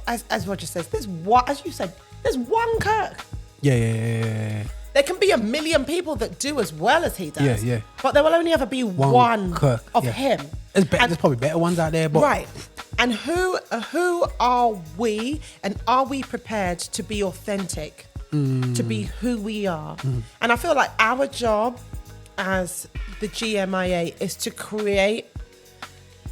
as Roger says, there's one, as you said, there's one Kirk. Yeah. There can be a million people that do as well as he does. Yeah. But there will only ever be one Kirk of him. There's probably better ones out there, but right. And who are we, and are we prepared to be authentic, to be who we are? And I feel like our job as the GMIA is to create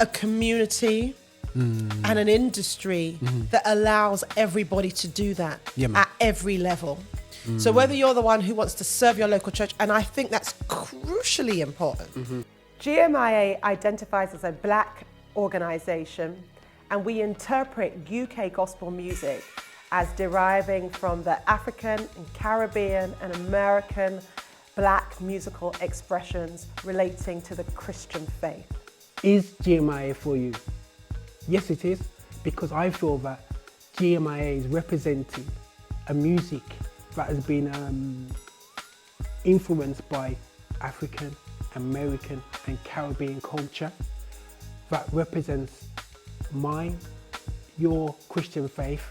a community and an industry that allows everybody to do that at every level. So whether you're the one who wants to serve your local church, and I think that's crucially important. GMIA identifies as a Black organisation, and we interpret UK gospel music as deriving from the African and Caribbean and American Black musical expressions relating to the Christian faith. Is GMIA for you? Yes, it is, because I feel that GMIA is representing a music that has been influenced by African, American and Caribbean culture that represents your Christian faith.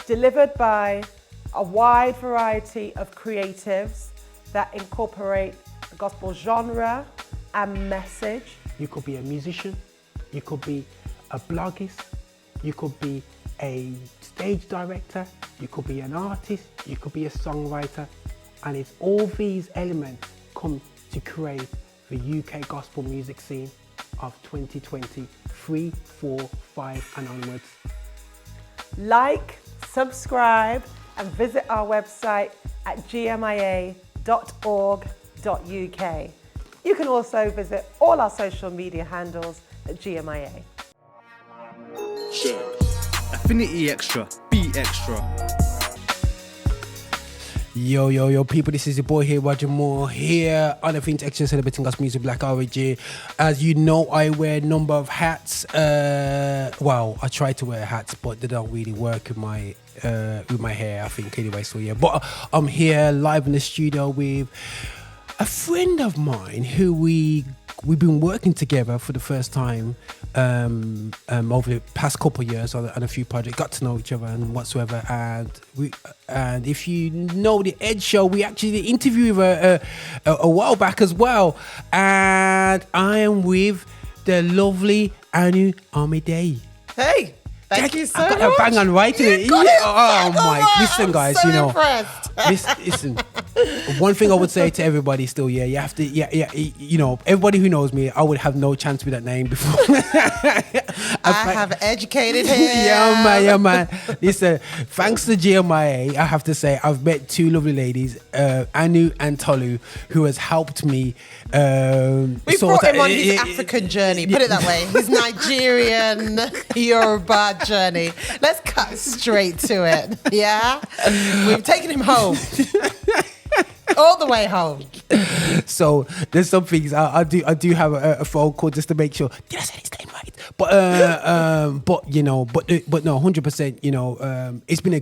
Delivered by a wide variety of creatives that incorporate the gospel genre and message. You could be a musician, you could be a bloggist, you could be a stage director, you could be an artist, you could be a songwriter, and it's all these elements come to create the UK gospel music scene of 2020, 3, 4, 5 and onwards. Like, subscribe and visit our website at gmia.org.uk. You can also visit all our social media handles at GMIA. Affinity Xtra, be extra. Yo, people, this is your boy here, Roger Moore, here on Affinity Xtra, celebrating gospel music, Black origin. As you know, I wear a number of hats. Well, I try to wear hats, but they don't really work with my hair, I think, anyway. So yeah, but I'm here live in the studio with a friend of mine who we've been working together for the first time over the past couple of years on a few projects, got to know each other and whatsoever. And if you know the Ed Show, we actually interviewed her a while back as well. And I am with the lovely Anu Amidei. Hey, thank you so much. I got a bang on right in it. Oh my, listen guys, so you know. Impressed. Listen, one thing I would say to everybody still, you have to, you know, everybody who knows me, I would have no chance with that name before. I have educated him. Yeah, man. Listen, thanks to GMIA, I have to say, I've met two lovely ladies, Anu and Tolu, who has helped me. We brought him on his African journey, put it that way. His Nigerian Yoruba journey. Let's cut straight to it, yeah? We've taken him home. All the way home. So there's some things I do have a phone call just to make sure. Did I say his name right? But no, 100%. You know, it's been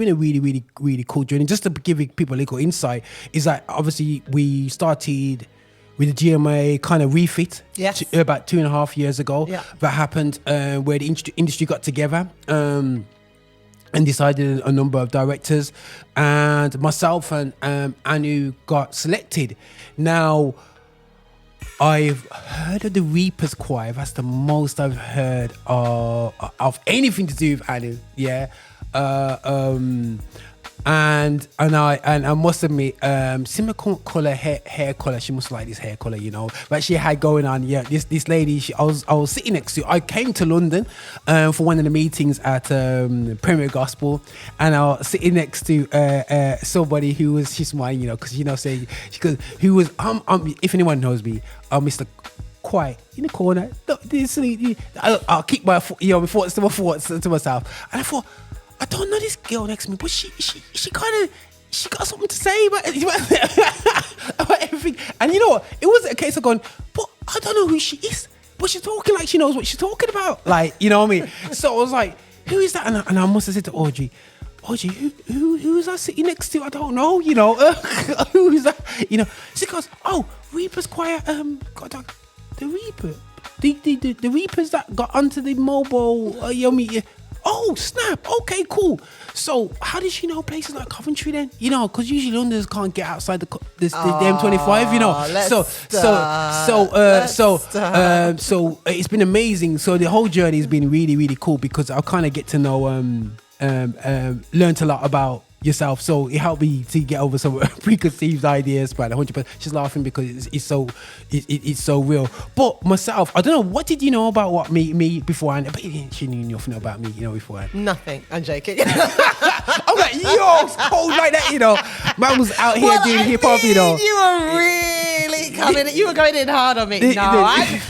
a really cool journey. Just to give people a little insight, is that obviously we started with the GMA kind of refit about 2.5 years ago. Yeah. That happened where the industry got together. And decided a number of directors, and myself and Anu got selected. Now, I've heard of the Reapers Choir. That's the most I've heard of anything to do with Anu. Yeah. And I must admit, similar color hair color. She must like this hair color, you know. But she had going on. Yeah, this lady. I was sitting next to. I came to London for one of the meetings at Premier Gospel, and I was sitting next to somebody who was. She's smiling, you know, because you know, saying who was. If anyone knows me, I'm Mr. Quiet in the corner. I'll keep my thoughts to myself, and I thought, I don't know this girl next to me, but she got something to say about everything. And you know what? It wasn't a case of going, but I don't know who she is, but she's talking like she knows what she's talking about. Like, you know what I mean? So I was like, who is that? And I must have said to Audrey, who is that sitting next to? I don't know, you know. Who is that? You know. She goes, oh, Reaper's Choir. The Reaper. The Reapers that got onto the mobile. Oh, snap. Okay, cool. So how did she know places like Coventry then? You know, because usually Londoners can't get outside the M25, you know. So it's been amazing. So the whole journey has been really, really cool because I kind of get to know, learned a lot about yourself, so it helped me to get over some preconceived ideas. But 100%, she's laughing because it's so real. But myself, I don't know, what did you know about what me beforehand? But she knew nothing about me, you know, beforehand. Nothing. I'm joking. I'm like, yo, it's cold like that, you know. Man was out here doing hip hop, you know. You were really coming. You were going in hard on me. No, I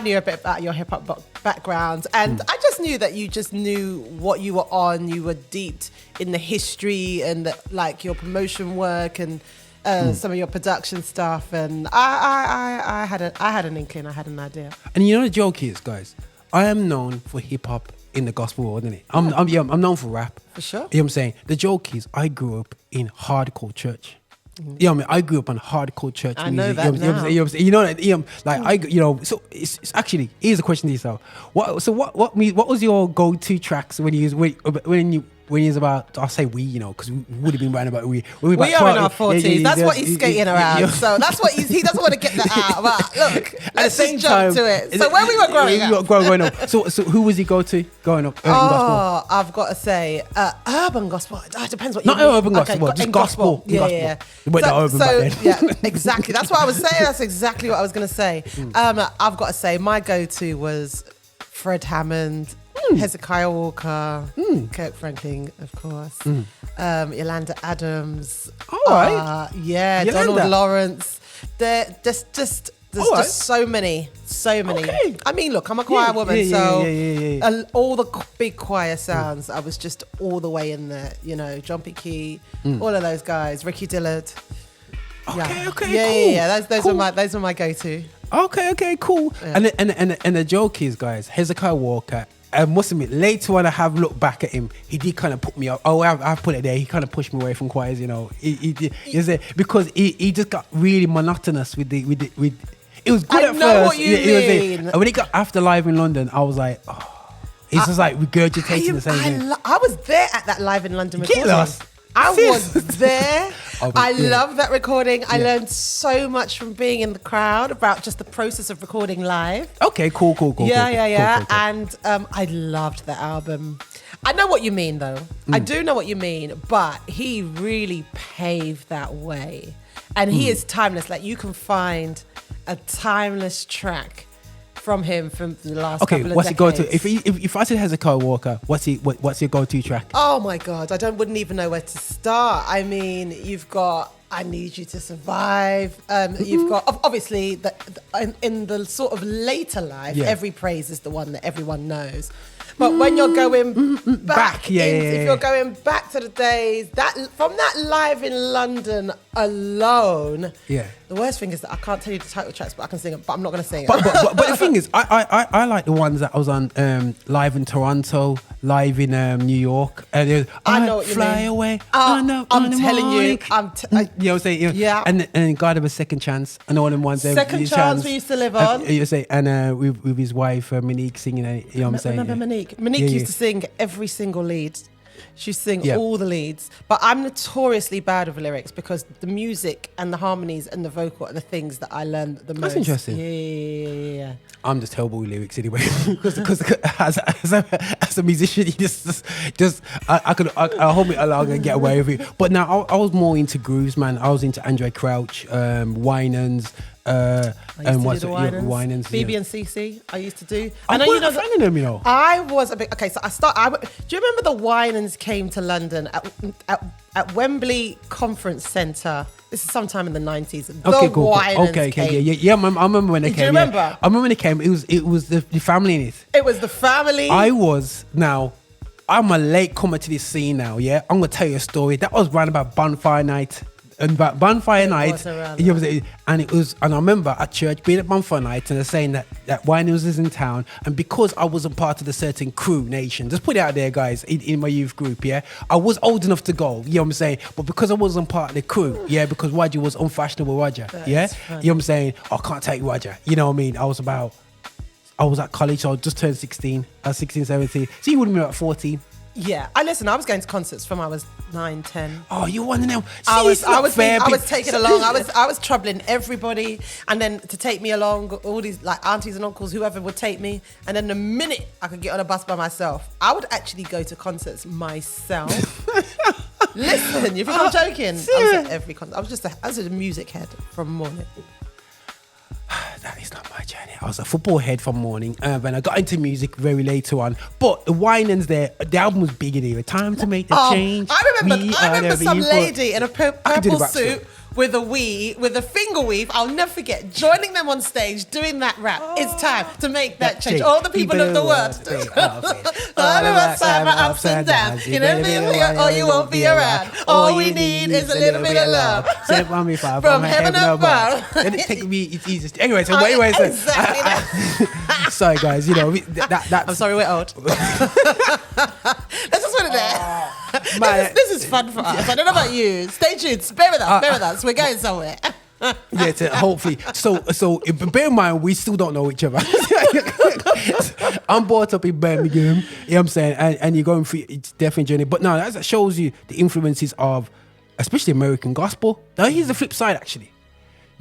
knew a bit about your hip hop background, and I just knew that you just knew what you were on. You were deep in the history and like your promotion work and some of your production stuff, and I had an inkling, I had an idea. And you know the joke is, guys, I am known for hip hop in the gospel world, isn't it? I'm known for rap. For sure. You know what I'm saying? The joke is, I grew up in hardcore church. You know what I mean? I grew up on hardcore church I music. know that now. You know that, like so it's actually, here's a question to yourself. What was your go-to tracks when you was about, I'll say we, you know, because we would have been writing about we are in our 40s. That's what he's skating around. So that's what he doesn't want to get that out. But look, let's just jump to it. So when we were growing up. So who was he go-to growing up? Oh, I've got to say, urban gospel. It depends what you mean. Not urban gospel, just gospel. Yeah. But not urban back then. Yeah, exactly. That's what I was saying. That's exactly what I was going to say. I've got to say, my go-to was Fred Hammond, Hezekiah Walker, Kirk Franklin, of course, Yolanda Adams. All right. Yolanda. Donald Lawrence. There's just so many. Okay. I mean, look, I'm a choir woman, so all the big choir sounds, I was just all the way in there. You know, John P. Key, all of those guys, Ricky Dillard. Okay, cool. Yeah. Those were my go-to. Okay, cool. Yeah. And the joke is, guys, Hezekiah Walker, I must admit, later when I have looked back at him, he did kind of put me up. Oh, I've put it there. He kind of pushed me away from choirs, you know. He did, because he just got really monotonous with it was good at first. I know what you mean. And when he got after Live in London, I was like, oh, it's just like regurgitating the same thing. I was there at that Live in London recording. I was there. I love that recording. I learned so much from being in the crowd about just the process of recording live. Okay, cool. Yeah. Cool. And I loved that album. I know what you mean, though. I do know what you mean, but he really paved that way. And he is timeless. Like, you can find a timeless track from him from the last couple of decades. What's your go-to? If I said Hezekiah Walker, what's your go-to track? Oh my God, I wouldn't even know where to start. I mean, you've got I Need You to Survive. You've got obviously in the sort of later life, Every Praise is the one that everyone knows. But when you're going back, if you're going back to the days from that Live in London alone, the worst thing is that I can't tell you the title tracks, but I can sing it. But I'm not going to sing it. But the thing is, I like the ones that I was on Live in Toronto, Live in New York. I know what you fly mean. Away. I'm telling you. You know what I'm saying? Yeah. And God of a Second Chance. I know all them ones. Second Chance we used to live on. You say, and with his wife Monique singing. You know what I'm saying? Remember Monique? Monique used to sing every single lead. She sing all the leads, but I'm notoriously bad with lyrics because the music and the harmonies and the vocal are the things that I learned the most. That's interesting. Yeah. I'm just terrible with lyrics anyway, because as a musician, you just I hope I can get away with it. But now I was more into grooves, man. I was into Andre Crouch, Winans. And what's Winans? BB and CC. I used to do. I know you're not a fan of them, you know. I was a bit. Okay, so do you remember the Winans came to London at Wembley Conference Centre? This is sometime in the 90s. Okay, cool. Winans Okay, yeah. I remember when they came. Do you remember? Yeah. I remember when they came. It was the family in it. It was the family. I'm a late comer to this scene now. Yeah, I'm gonna tell you a story. That was round about Bonfire Night. And about Bonfire Night, and I remember at church being at Bonfire Night and they're saying that Winans was in town, and because I wasn't part of the certain crew nation, just put it out there, guys, in my youth group, I was old enough to go, you know what I'm saying, but because I wasn't part of the crew, because Roger was unfashionable Roger, you know what I'm saying, I can't take Roger, you know what I mean, I was I was at college, so I just turned 16. I was 16, 17. So you would have been about 14. Yeah, I was going to concerts from I was 9, 10. Oh, you're one of them. I was taken along. I was troubling everybody, and then to take me along, all these like aunties and uncles, whoever would take me, and then the minute I could get on a bus by myself, I would actually go to concerts myself. Listen, you think I'm joking? I was at every concert. I was a music head from morning. That is not my journey. I was a football head from morning, when I got into music very later on. But the Winans there, the album was big in here. Time to make the change. I remember some lady in a purple suit with a finger weave. I'll never forget joining them on stage doing that rap. It's time to make that change. All the people of the world. Ups and downs. You never be or you won't be around. All we need is a little bit of love from heaven above. Take me, it's easy. Anyway, so sorry guys, you know that's. I'm sorry, we're old. Let's just put it there. This is fun for us. I don't know about you. Stay tuned. Bear with us. We're going somewhere. Yeah, hopefully. So bear in mind, we still don't know each other. I'm brought up in Birmingham, you know what I'm saying? And you're going through it's definitely journey. But no, that shows you the influences of especially American gospel. Now here's the flip side actually.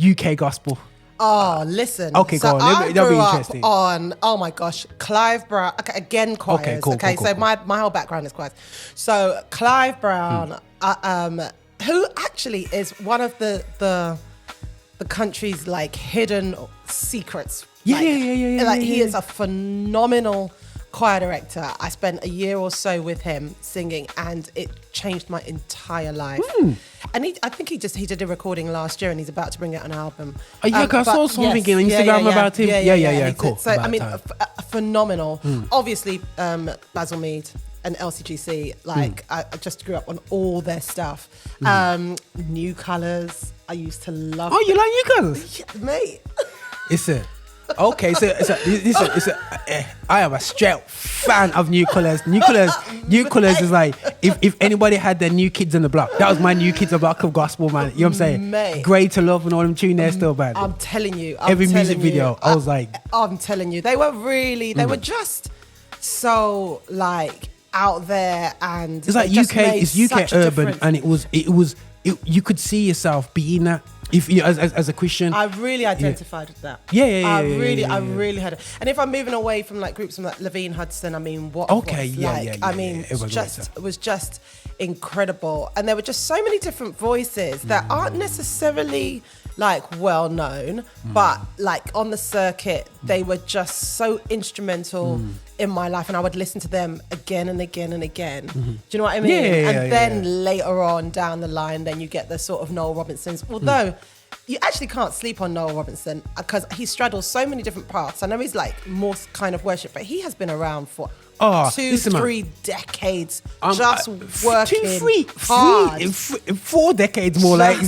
UK gospel. Oh, listen. Okay, so go on. That'll be interesting. On, oh my gosh, Clive Brown. Okay, again, choirs. Okay, cool. My whole background is choirs. So Clive Brown, who actually is one of the country's like hidden secrets. Yeah. He is a phenomenal choir director. I spent a year or so with him singing, and it changed my entire life. And I think he did a recording last year, and he's about to bring out an album. Oh yeah, I saw something on Instagram about him. Yeah, cool. So I mean, phenomenal. Obviously, Basil Mead and LCGC. Like I just grew up on all their stuff. New Colours. I used to love. Oh, you like New Colours? Yeah, mate. It's a. Okay, I am a straight fan of New Colours. New Colours is like if anybody had their New Kids on the Block, that was my New Kids on the Block of gospel, man. You know what I'm saying? Mate. Great to Love and all them tune there still, man. I'm telling you. Every music video, I was like, I'm telling you, they were just so like out there, and it's like UK urban, and it was you could see yourself being that. If you as a Christian, I really identified with that. I really had it. And if I'm moving away from like groups from like Levine Hudson, I mean, what? I mean, it was just incredible. And there were just so many different voices that aren't necessarily like well known, but like on the circuit, they were just so instrumental in my life, and I would listen to them again and again and again. Do you know what I mean? Then later on down the line, then you get the sort of Noel Robinsons, although you actually can't sleep on Noel Robinson because he straddles so many different paths. I know he's like more kind of worship, but he has been around for 2-3 decades, just working hard. 4 decades more. Like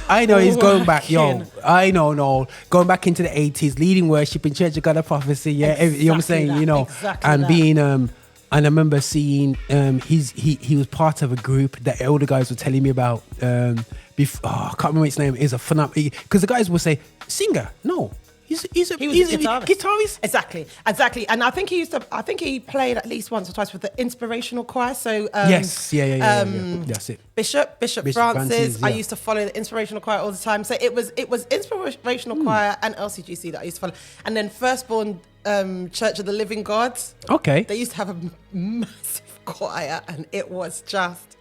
I know he's going back, going back into the 80s, leading worship in Church of God of Prophecy. Yeah, exactly, you know what I'm saying. You know, and being and I remember seeing he was part of a group that the older guys were telling me about. I can't remember his name. Is a phenomenal because the guys would say singer. No. He's a guitarist. Exactly. And I think he played at least once or twice with the inspirational choir. So yes, yeah. That's it. Bishop Francis. I used to follow the inspirational choir all the time. So it was inspirational choir and LCGC that I used to follow. And then Firstborn Church of the Living God. Okay. They used to have a massive choir, and it was just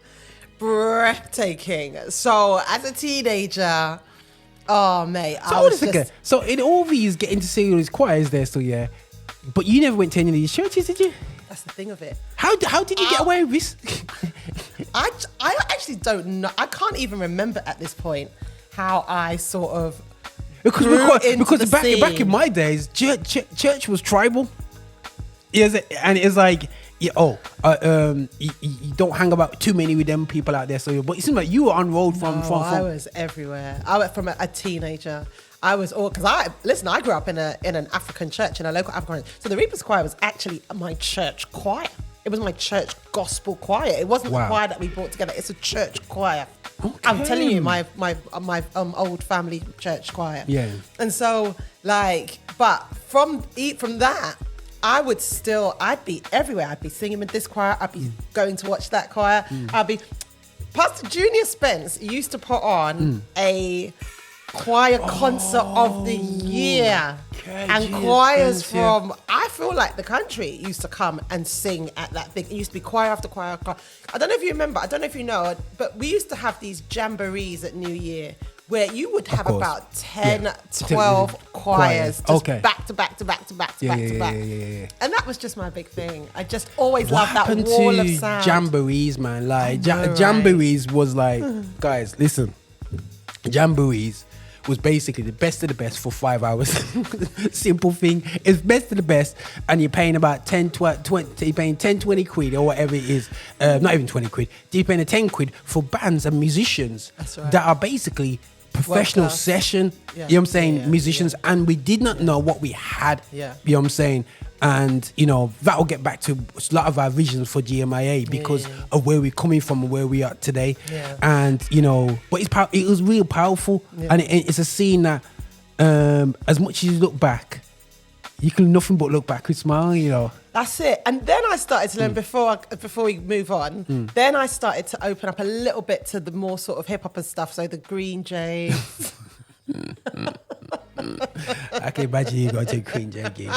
breathtaking. So as a teenager. Oh, mate. So in all these getting to see all these choirs there still, yeah. But you never went to any of these churches, did you? That's the thing of it. How did you get away with this? I actually don't know. I can't even remember at this point how I sort of because back in my days, church was tribal. Yes, and it's like you don't hang about too many with them people out there. So, but it seems like you were on road from. I was everywhere. I went from a teenager. I was all because I grew up in an African church, in a local African church. So the Reapers Choir was actually my church choir. It was my church gospel choir. It wasn't the choir that we brought together. It's a church choir. I'm telling you, my old family church choir. Yeah. And so but from that, I'd be everywhere. I'd be singing with this choir. I'd be going to watch that choir. Pastor Junior Spence used to put on a choir concert of the year. And choirs from, I feel like the country used to come and sing at that thing. It used to be choir after choir after choir. I don't know if you remember, I don't know if you know, but we used to have these jamborees at New Year where you would have about 10, 12 choirs just back to back to back to back to back to back. And that was just my big thing. I just always loved that wall of sound. Jamborees, man? Like, jamborees was like, guys, listen, jamborees was basically the best of the best for 5 hours. Simple thing. It's best of the best, and you're paying about 10, 20, you're paying 10, 20 quid or whatever it is. Not even 20 quid. You're paying 10 quid for bands and musicians that are basically professional session, you know what I'm saying, musicians, and we did not know what we had, you know what I'm saying, and you know, that will get back to a lot of our visions for GMIA because of where we're coming from and where we are today, and you know, but it was real powerful, and it's a scene that as much as you look back, you can nothing but look back with smile, you know. That's it. And then I started to learn before we move on. Then I started to open up a little bit to the more sort of hip hop and stuff. So the Green Jays. I can imagine you going to a Green Jay gig.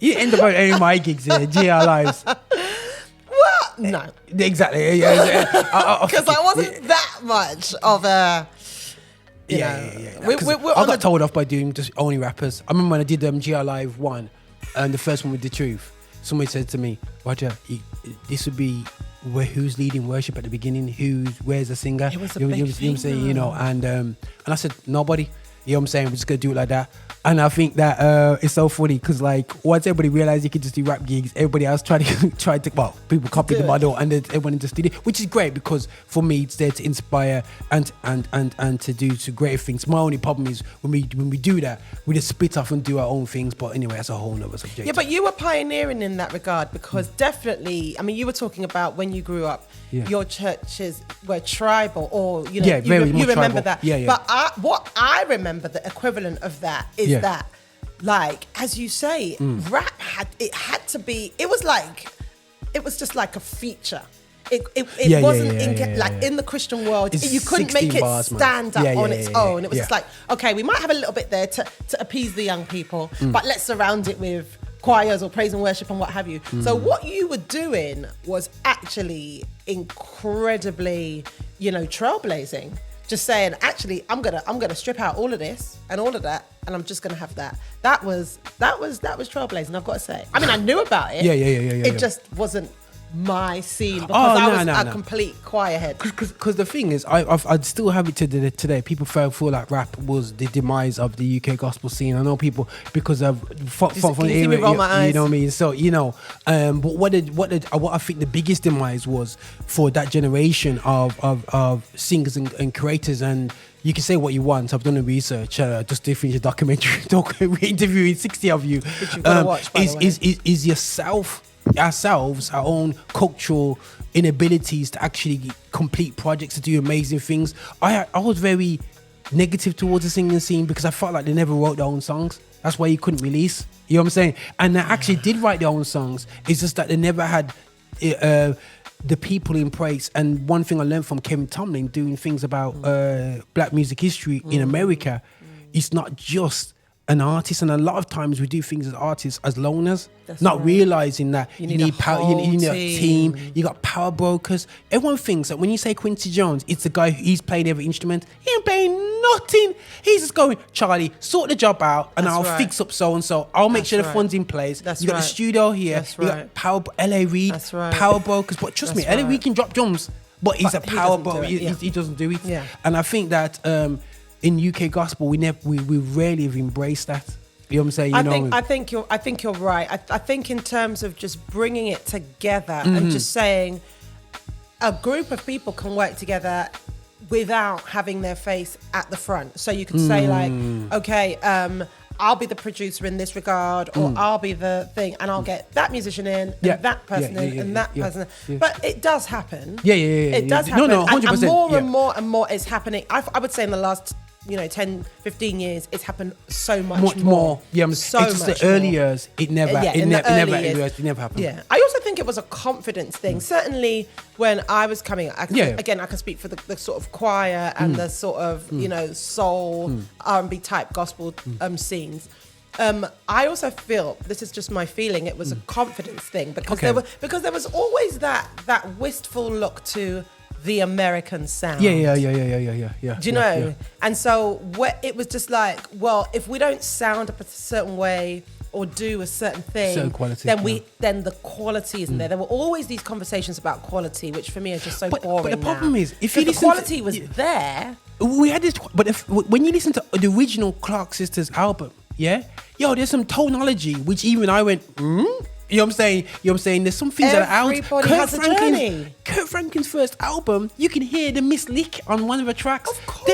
You end up at any of my gigs here, GR Lives. What? No. Exactly. Because I wasn't that much of a. Yeah. I got told off by doing just only rappers. I remember when I did GR Live 1. And the first one with The Truth, somebody said to me, Roger, this would be who's leading worship at the beginning, where's the singer? It was a you know big what I'm saying, thing, you know, and I said, nobody. You know what I'm saying? We're just going to do it like that. And I think that it's so funny because, like, once everybody realized you could just do rap gigs, everybody else tried to people copied the model and then everyone just did it, which is great because for me, it's there to inspire and to do to greater things. My only problem is when we do that, we just split off and do our own things. But anyway, that's a whole nother subject. Yeah, but you were pioneering in that regard because definitely, I mean, you were talking about when you grew up, your churches were tribal, or you know, you remember tribal. that. But what I remember, the equivalent of that is that, like, as you say, rap had to be. It was just like a feature. It wasn't in the Christian world. You couldn't make it stand up on its own. It was just like, okay, we might have a little bit there to appease the young people, but let's surround it with choirs or praise and worship and what have you. So what you were doing was actually incredibly, you know, trailblazing. Just saying, actually, I'm gonna strip out all of this and all of that, and I'm just gonna have that. That was trailblazing. I've got to say. I mean, I knew about it. It just wasn't my scene because I was a complete choir head. Because the thing is, I'd still have it today. People feel like rap was the demise of the UK gospel scene. I know people because of you know what I mean. So you know, but what I think the biggest demise was for that generation of singers and creators. And you can say what you want. I've done the research. Just to finish a documentary, interviewing 60 of you. Which you've got to watch, by the way. Is yourself. Ourselves, our own cultural inabilities to actually complete projects, to do amazing things. I was very negative towards the singing scene because I felt like they never wrote their own songs. That's why you couldn't release. You know what I'm saying? And they actually did write their own songs. It's just that they never had the people in place. And one thing I learned from Kevin Tomlin doing things about black music history in America, it's not just an artist, and a lot of times we do things as artists as loners, realizing that you need power, you need a team, you got power brokers. Everyone thinks that when you say Quincy Jones, it's the guy he's playing every instrument. He ain't playing nothing. He's just going, Charlie, sort the job out and I'll fix up so and so. I'll make sure the fund's in place. You got the studio here. You got power, LA Reid, power brokers. But trust me, LA Reid can drop drums, but he's a power broker. He doesn't do it. Yeah. And I think that in UK gospel, we rarely have embraced that. You know what I'm saying? I think you're right. I think in terms of just bringing it together and just saying a group of people can work together without having their face at the front. So you could say like, okay, I'll be the producer in this regard, or I'll be the thing, and I'll get that musician in, and that person in, and that person. But it does happen. It does happen. No, 100%. And more and more is happening. I would say in the last 10, 15 years, it's happened so much more. Yeah, so it's just much the early more. years. It never happened. Yeah, I also think it was a confidence thing. Certainly, when I was coming up, again, I can speak for the sort of choir and the sort of soul R&B type gospel scenes. I also feel, this is just my feeling, it was a confidence thing because there was always that wistful look to the American sound. Yeah. Do you know? Yeah. And so it was just like, well, if we don't sound a certain way or do a certain thing, certain quality, then the quality isn't there. There were always these conversations about quality, which for me are just so boring. But the problem is, if you the listen quality was there. We had this, but when you listen to the original Clark Sisters album, there's some tonology which even I went, You know what I'm saying? There's some things that are out. Everybody has a journey. Kurt Franklin's first album, you can hear the Miss Lick on one of the tracks. Of course.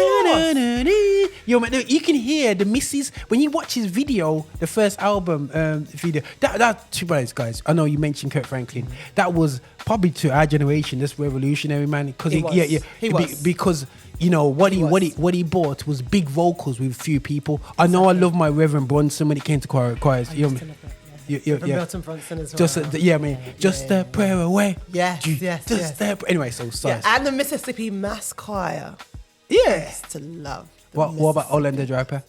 You can hear the misses when you watch his video, the first album video. That two brothers, guys. I know you mentioned Kurt Franklin. That was probably to our generation, this revolutionary man, because he was. Because what he bought was big vocals with few people. I know I love my Reverend Bronson when it came to choirs. Milton Bronson as well. Just a prayer away. Yes. Anyway, so sorry. Yeah, and the Mississippi Mass Choir. Yeah. To love. What about Orlando Draper?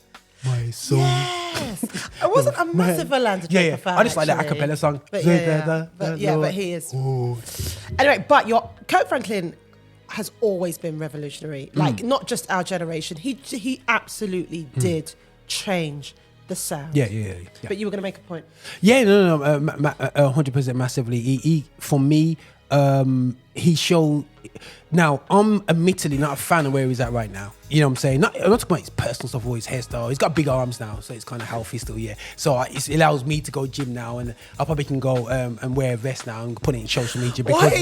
My soul. Yes. I wasn't a massive Orlando Draper fan. I just like that a cappella song. But he is. Ooh. Anyway, but Kurt Franklin has always been revolutionary. Like, not just our generation. He absolutely did change the sound. Yeah. But you were going to make a point. Yeah, no, 100% massively. He for me, he showed. Now, I'm admittedly not a fan of where he's at right now. You know what I'm saying? I'm not talking about his personal stuff or his hairstyle. He's got big arms now, so it's kind of healthy still, So it allows me to go gym now, and I probably can go and wear a vest now and put it in social media. Because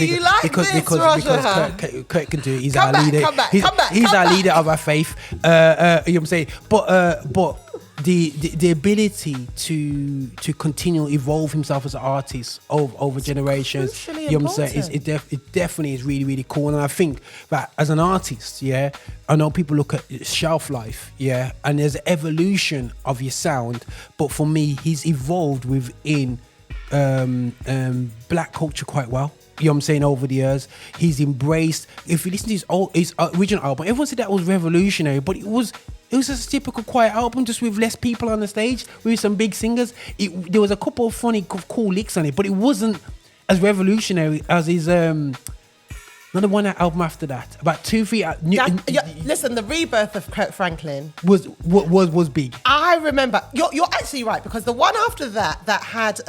Kurt can do it. He's our leader. He's our leader of our faith. You know what I'm saying? But the ability to continue evolve himself as an artist over generations, you know what I'm saying? It definitely is really, really cool. And I think that as an artist, I know people look at shelf life, and there's an evolution of your sound. But for me, he's evolved within black culture quite well. You know what I'm saying? Over the years, he's embraced. If you listen to his original album, everyone said that was revolutionary, but it was just a typical quiet album, just with less people on the stage, with some big singers. There was a couple of funny, cool licks on it, but it wasn't as revolutionary as his another one album after that. About 2-3. Listen, the rebirth of Kurt Franklin was big. I remember. You're actually right, because the one after that had.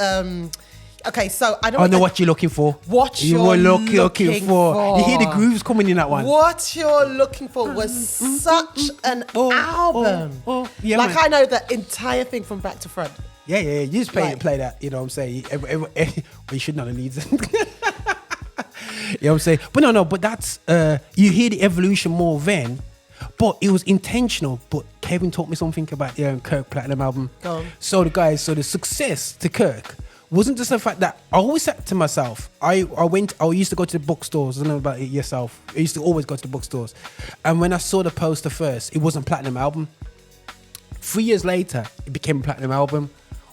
Okay, so I know what you're looking for. What you're looking for. You hear the grooves coming in that one. What you're looking for was such an album. Yeah, like, man. I know the entire thing from back to front. Yeah. You just play that. You know what I'm saying? Well, you should not have needs it. You know what I'm saying? But no. But that's you hear the evolution more then. But it was intentional. But Kevin taught me something about the Kirk Platinum album. Go on. So the success to Kirk wasn't just the fact that I always said to myself, I used to go to the bookstores. I don't know about it yourself. I used to always go to the bookstores. And when I saw the poster first, it wasn't a platinum album. 3 years later, it became a platinum album.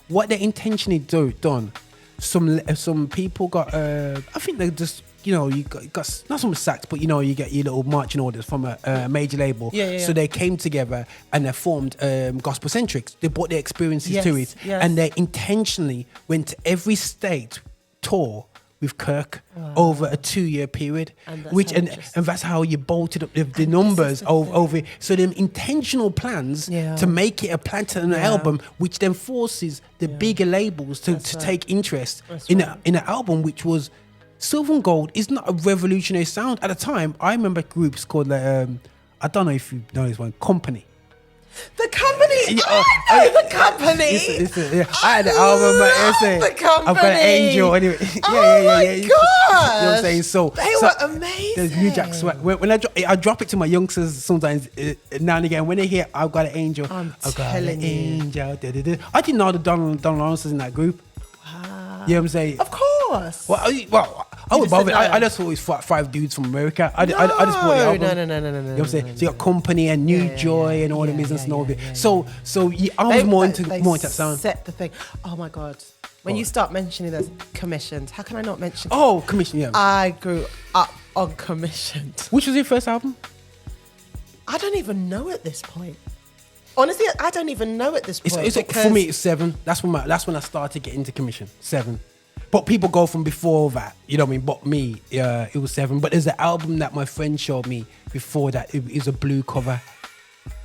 What they intentionally done, some people got, I think they just, you got not so much sacked, but you get your little marching orders from a major label. Yeah. So they came together and they formed Gospel Centrics. They brought their experiences to it, and they intentionally went to every state tour with Kirk over a 2-year period, and that's how you bolted up the numbers over it. So them intentional plans to make it a platinum album, which then forces the bigger labels to take interest in an album which was. Silver and Gold is not a revolutionary sound. At the time, I remember groups called, I don't know if you know this one, Company. The Company? The Company! I had the album, The Company! I've got an angel. Anyway. Oh my God! You know what I'm saying? So They were amazing. There's New Jack Swag. When I drop it to my youngsters sometimes now and again. When they hear I've got an angel, I'm I've got an telling you. angel. Da, da, da. I didn't know the Don Lawrence was in that group. Wow. You know what I'm saying? Of course. Well, I was just above said it. I no. just thought it was five dudes from America. I just bought the album. No. You know what I'm saying? So you got Company and New Joy and all the business and all of it. So I was more into that sound. Set the thing. Oh my God. When you start mentioning those commissions, how can I not mention? Oh, Commission, yeah. I grew up on commissioned. Which was your first album? I don't even know at this point. Honestly, I don't even know at this point. For me, it's 7. That's when I started getting into Commission. 7. But people go from before that, you know what I mean? But me, it was 7. But there's an album that my friend showed me before that. It was a blue cover.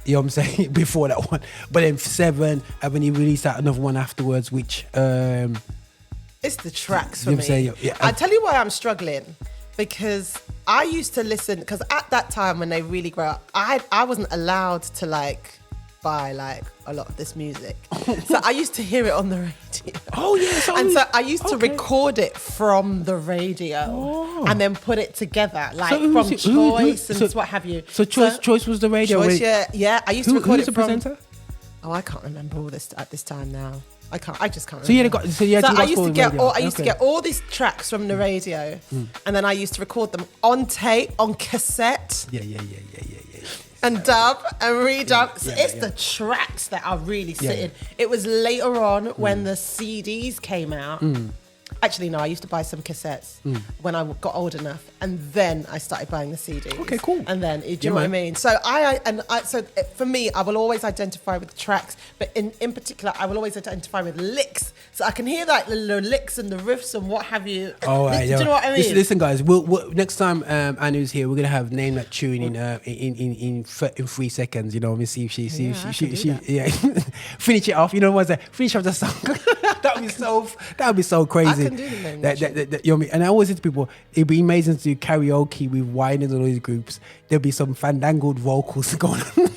You know what I'm saying? Before that one. But then 7, and when he released that another one afterwards, which... it's the tracks for you know me. what I'm saying? Yeah. I tell you why I'm struggling. Because I used to listen... Because at that time when they really grew up, I wasn't allowed to buy a lot of this music. So I used to hear it on the radio. Oh, yeah. So I used to record it from the radio and then put it together, from Choice and what have you. So Choice was the radio? Choice, yeah. I used to record who's it the from... presenter? Oh, I can't remember all this at this time now. I just can't remember. I used to get all these tracks from the radio and then I used to record them on tape, on cassette. Yeah. And dub and redub. So it's the tracks that are really sitting. It was later on when the CDs came out. Actually, no, I used to buy some cassettes when I got old enough, and then I started buying the CDs. Okay, cool. And then, do you know what I mean? So for me, I will always identify with tracks, but in particular, I will always identify with licks. So I can hear the licks and the riffs and what have you. Oh, do you know what I mean? Listen, guys. We'll next time Anu's here, we're gonna have name that tune in 3 seconds. You know, let me see if she finish it off. You know what's that? Finish off the song. That'd be so crazy. I can do the name. You know what I mean? And I always say to people, it'd be amazing to do karaoke with wine and all these groups. There'll be some fandangled vocals going on. You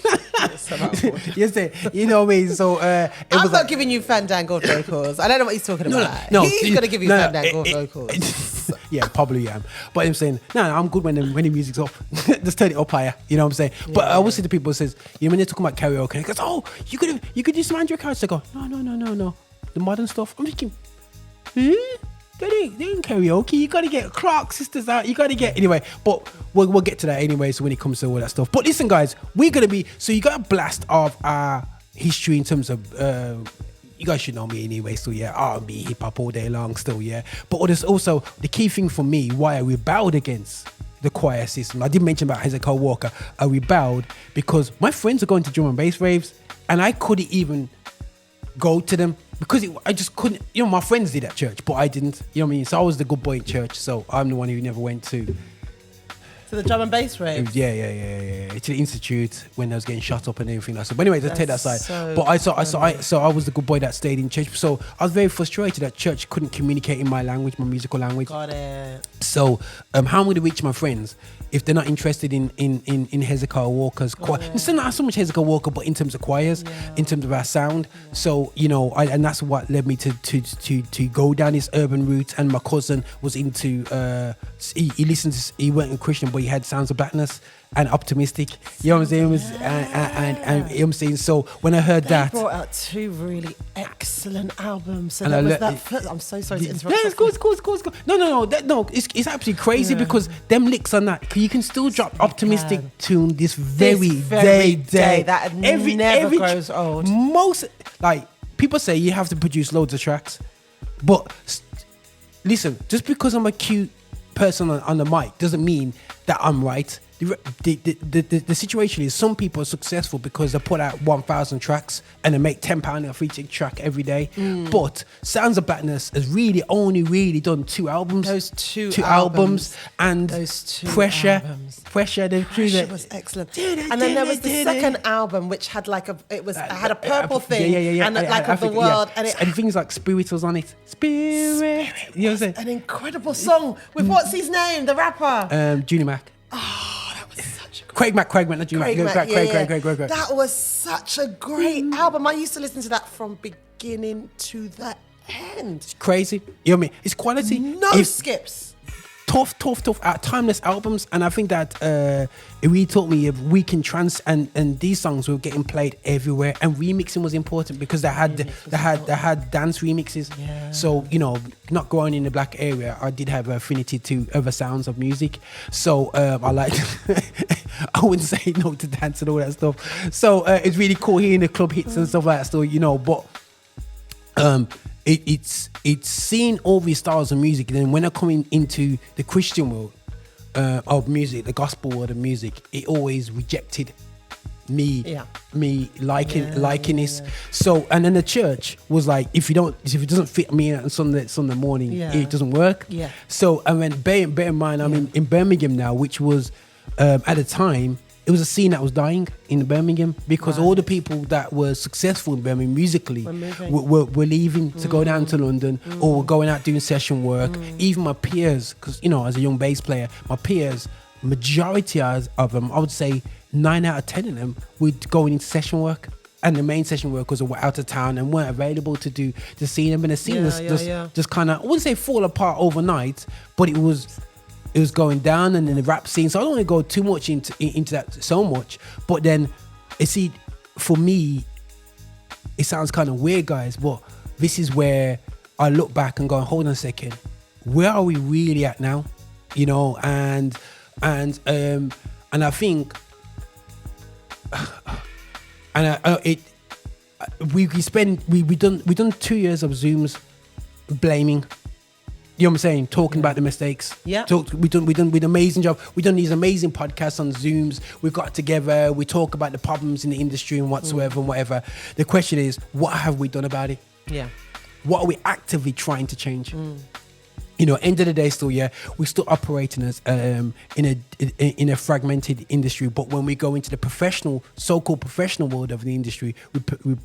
know what I mean? So I'm not giving you fandangled vocals. I don't know what he's talking about. No, he's gonna give you fandangled vocals. Yeah, probably am. But I'm saying, no, I'm good when the music's up. Just turn it up higher. You know what I'm saying? Yeah. But I always say to people, says, you know, when they're talking about karaoke, they goes, oh, you could do some Andrew Cards. They go, no. The modern stuff. I'm thinking, they ain't karaoke. You gotta get Clark sisters out. You gotta get anyway. But we'll get to that anyway. So when it comes to all that stuff. But listen, guys, we're gonna be. So you got a blast of our history in terms of. You guys should know me anyway. So yeah, R&B, hip hop all day long. Still yeah. But there's also the key thing for me why I rebelled against the choir system. I did mention about Hezekiah Walker. I rebelled because my friends are going to drum and bass raves, and I couldn't even go to them. Because I just couldn't, you know, my friends did at church, but I didn't, you know what I mean? So I was the good boy at church, so I'm the one who never went to. To the drum and bass rave? Yeah. To the institute when I was getting shut up and everything like that. But anyway, let's take that side. So but I was the good boy that stayed in church. So I was very frustrated that church couldn't communicate in my language, my musical language. Got it. So how am I going to reach my friends if they're not interested in Hezekiah Walker's choir? It's not so much Hezekiah Walker, but in terms of choirs, in terms of our sound. So, you know, and that's what led me to go down this urban route. And my cousin was into, he went in Christian, but he had Sounds of Blackness and Optimistic. You know what I'm saying? And you know what I'm saying? So when I heard They brought out 2 really excellent albums. So I'm so sorry to interrupt. Yeah, it's cool. No, it's absolutely crazy because them licks on that, you can still drop Optimistic tune this very day. That never grows old. Most, people say you have to produce loads of tracks, but listen, just because I'm a cute person on the mic doesn't mean that I'm right. The situation is some people are successful because they put out 1,000 tracks and they make £10 off each track every day. But Sounds of Blackness has only really done 2 albums. Those two albums and those 2 Pressure. albums. Pressure Was excellent. And then there was the second album which had had a purple thing and of the world and things like Spirit was on it. Spirit. You know what I'm saying? An incredible song with what's his name, the rapper? Junior Mac. Oh, that was such a Craig Mack, not Junior Mac. Craig. That was such a great album. I used to listen to that from beginning to the end. It's crazy. You know what I mean? It's quality. No skips. tough, timeless albums. And I think that it really taught me if we can and these songs were getting played everywhere, and remixing was important because they had dance remixes. Yeah. So, you know, not growing in the black area, I did have an affinity to other sounds of music. So I like I wouldn't say no to dance and all that stuff. So it's really cool hearing the club hits and stuff like that still, you know, but it's seeing all these styles of music. And then when I come into the Christian world of music, the gospel world of music, it always rejected me liking this. So, and then the church was like, if it doesn't fit me on Sunday morning, it doesn't work. Yeah. So, and then bear in mind, I'm in Birmingham now, which was at the time, it was a scene that was dying in Birmingham because all the people that were successful in Birmingham musically were leaving to go down to London or were going out doing session work. Even my peers, because, you know, as a young bass player, my peers, majority of them, I would say 9 out of 10 of them were going into session work. And the main session workers were out of town and weren't available to do the scene. And the scene was just kind of, I wouldn't say fall apart overnight, but it was going down. And then the rap scene, so I don't want to go too much into that so much, but then you see, for me, it sounds kind of weird, guys, but this is where I look back and go, hold on a second, where are we really at now? You know, and I think we done 2 years of Zooms blaming. You know what I'm saying? Talking about the mistakes. Yeah. We done an amazing job. We done these amazing podcasts on Zooms. We got together. We talk about the problems in the industry and whatsoever and whatever. The question is, what have we done about it? Yeah. What are we actively trying to change? You know, end of the day, still, we're still operating as in a fragmented industry. But when we go into the so-called professional world of the industry,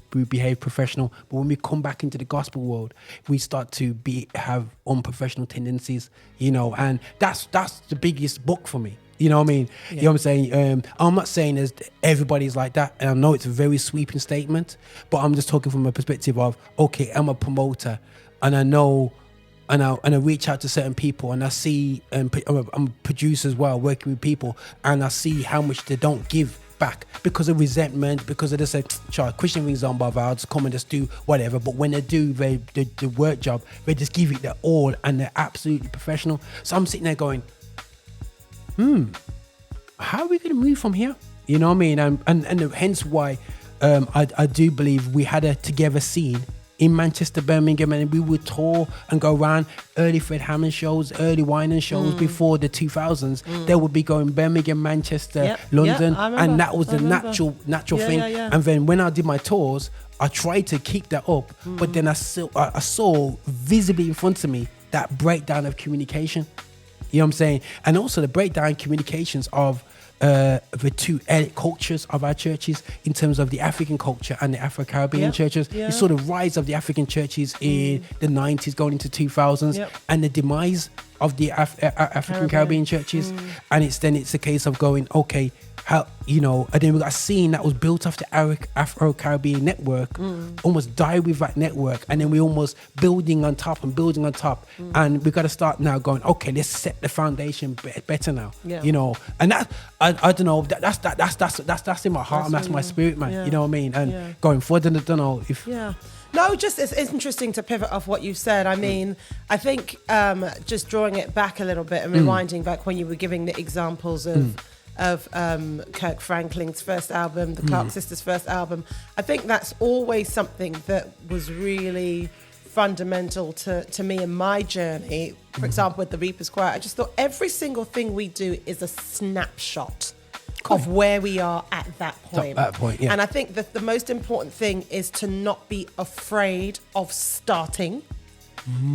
we behave professional. But when we come back into the gospel world, we start to have unprofessional tendencies. You know, and that's the biggest book for me. You know what I mean? Yeah. You know what I'm saying? I'm not saying everybody's like that, and I know it's a very sweeping statement, but I'm just talking from a perspective of, okay, I'm a promoter, and I know. And I reach out to certain people, and I see, I'm a producer as well, working with people, and I see how much they don't give back because of resentment, because they just say, "Child, Christian things don't bother. I'll just come and just do whatever." But when they do the work job, they just give it their all, and they're absolutely professional. So I'm sitting there going, how are we going to move from here? You know what I mean? And hence why I do believe we had a together scene in Manchester, Birmingham, and we would tour and go around early Fred Hammond shows, early Winan shows before the 2000s. They would be going Birmingham, Manchester, London, and that was the natural thing. And then when I did my tours, I tried to keep that up, but then I saw visibly in front of me that breakdown of communication. You know what I'm saying? And also the breakdown in communications of the two cultures of our churches in terms of the African culture and the Afro-Caribbean churches. You saw the rise of the African churches in the 90s going into 2000s and the demise of the African-Caribbean churches. And it's a case of going, okay, how, you know, and then we got a scene that was built off the Afro-Caribbean network, almost died with that network, and then we almost building on top, and we got to start now going, okay, let's set the foundation better now, you know, and that I don't know, that's in my heart, and that's my spirit, man, you know what I mean, and going forward, I don't know if No, just it's interesting to pivot off what you said. I mean, I think just drawing it back a little bit and rewinding back when you were giving the examples of Kirk Franklin's first album, the Clark Sisters' first album. I think that's always something that was really fundamental to me in my journey. For example, with the Reaper's Choir, I just thought every single thing we do is a snapshot of where we are at that point. And I think that the most important thing is to not be afraid of starting,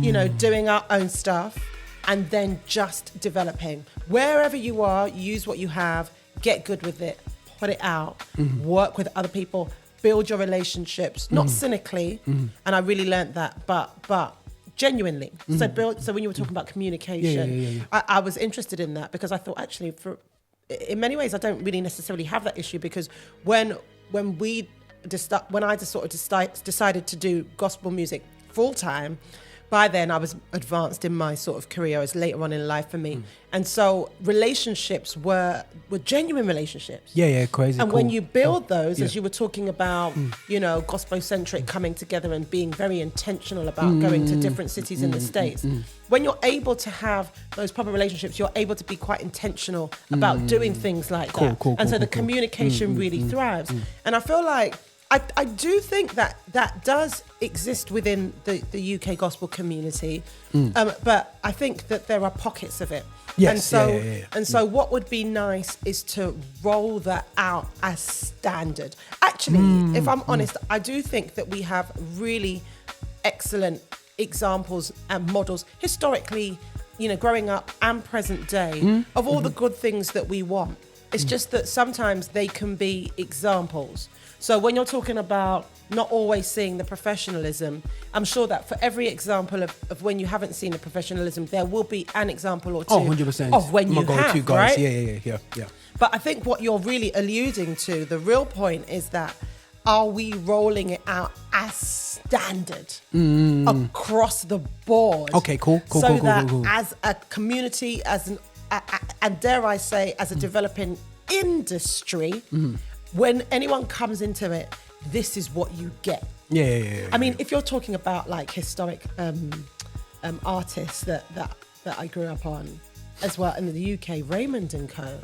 you know, doing our own stuff, and then just developing. Wherever you are, use what you have, get good with it, put it out, work with other people, build your relationships, not cynically, and I really learned that, but genuinely. So when you were talking about communication, I was interested in that because I thought actually in many ways I don't really necessarily have that issue, because when I just sort of decided to do gospel music full time, by then I was advanced in my sort of career. It was later on in life for me. And so relationships were genuine relationships. Yeah, crazy. And cool. when you build those, Yeah. as you were talking about, you know, gospel-centric coming together and being very intentional about going to different cities in the States, when you're able to have those proper relationships, you're able to be quite intentional about doing things like that. And so the communication really thrives. And I feel like I do think that that does exist within the UK gospel community, but I think that there are pockets of it. Yes, and so yeah. and so what would be nice is to roll that out as standard. Actually, if I'm honest, I do think that we have really excellent examples and models historically, you know, growing up and present day of all the good things that we want. It's just that sometimes they can be examples. So when you're talking about not always seeing the professionalism, I'm sure that for every example of when you haven't seen the professionalism, there will be an example or two 100%. of when you have, right? Yeah. But I think what you're really alluding to, the real point is that are we rolling it out as standard across the board? Okay, cool. So that as a community, and dare I say, as a developing industry, when anyone comes into it, this is what you get. Yeah. I mean, if you're talking about like historic artists that I grew up on as well in the UK, Raymond and Co.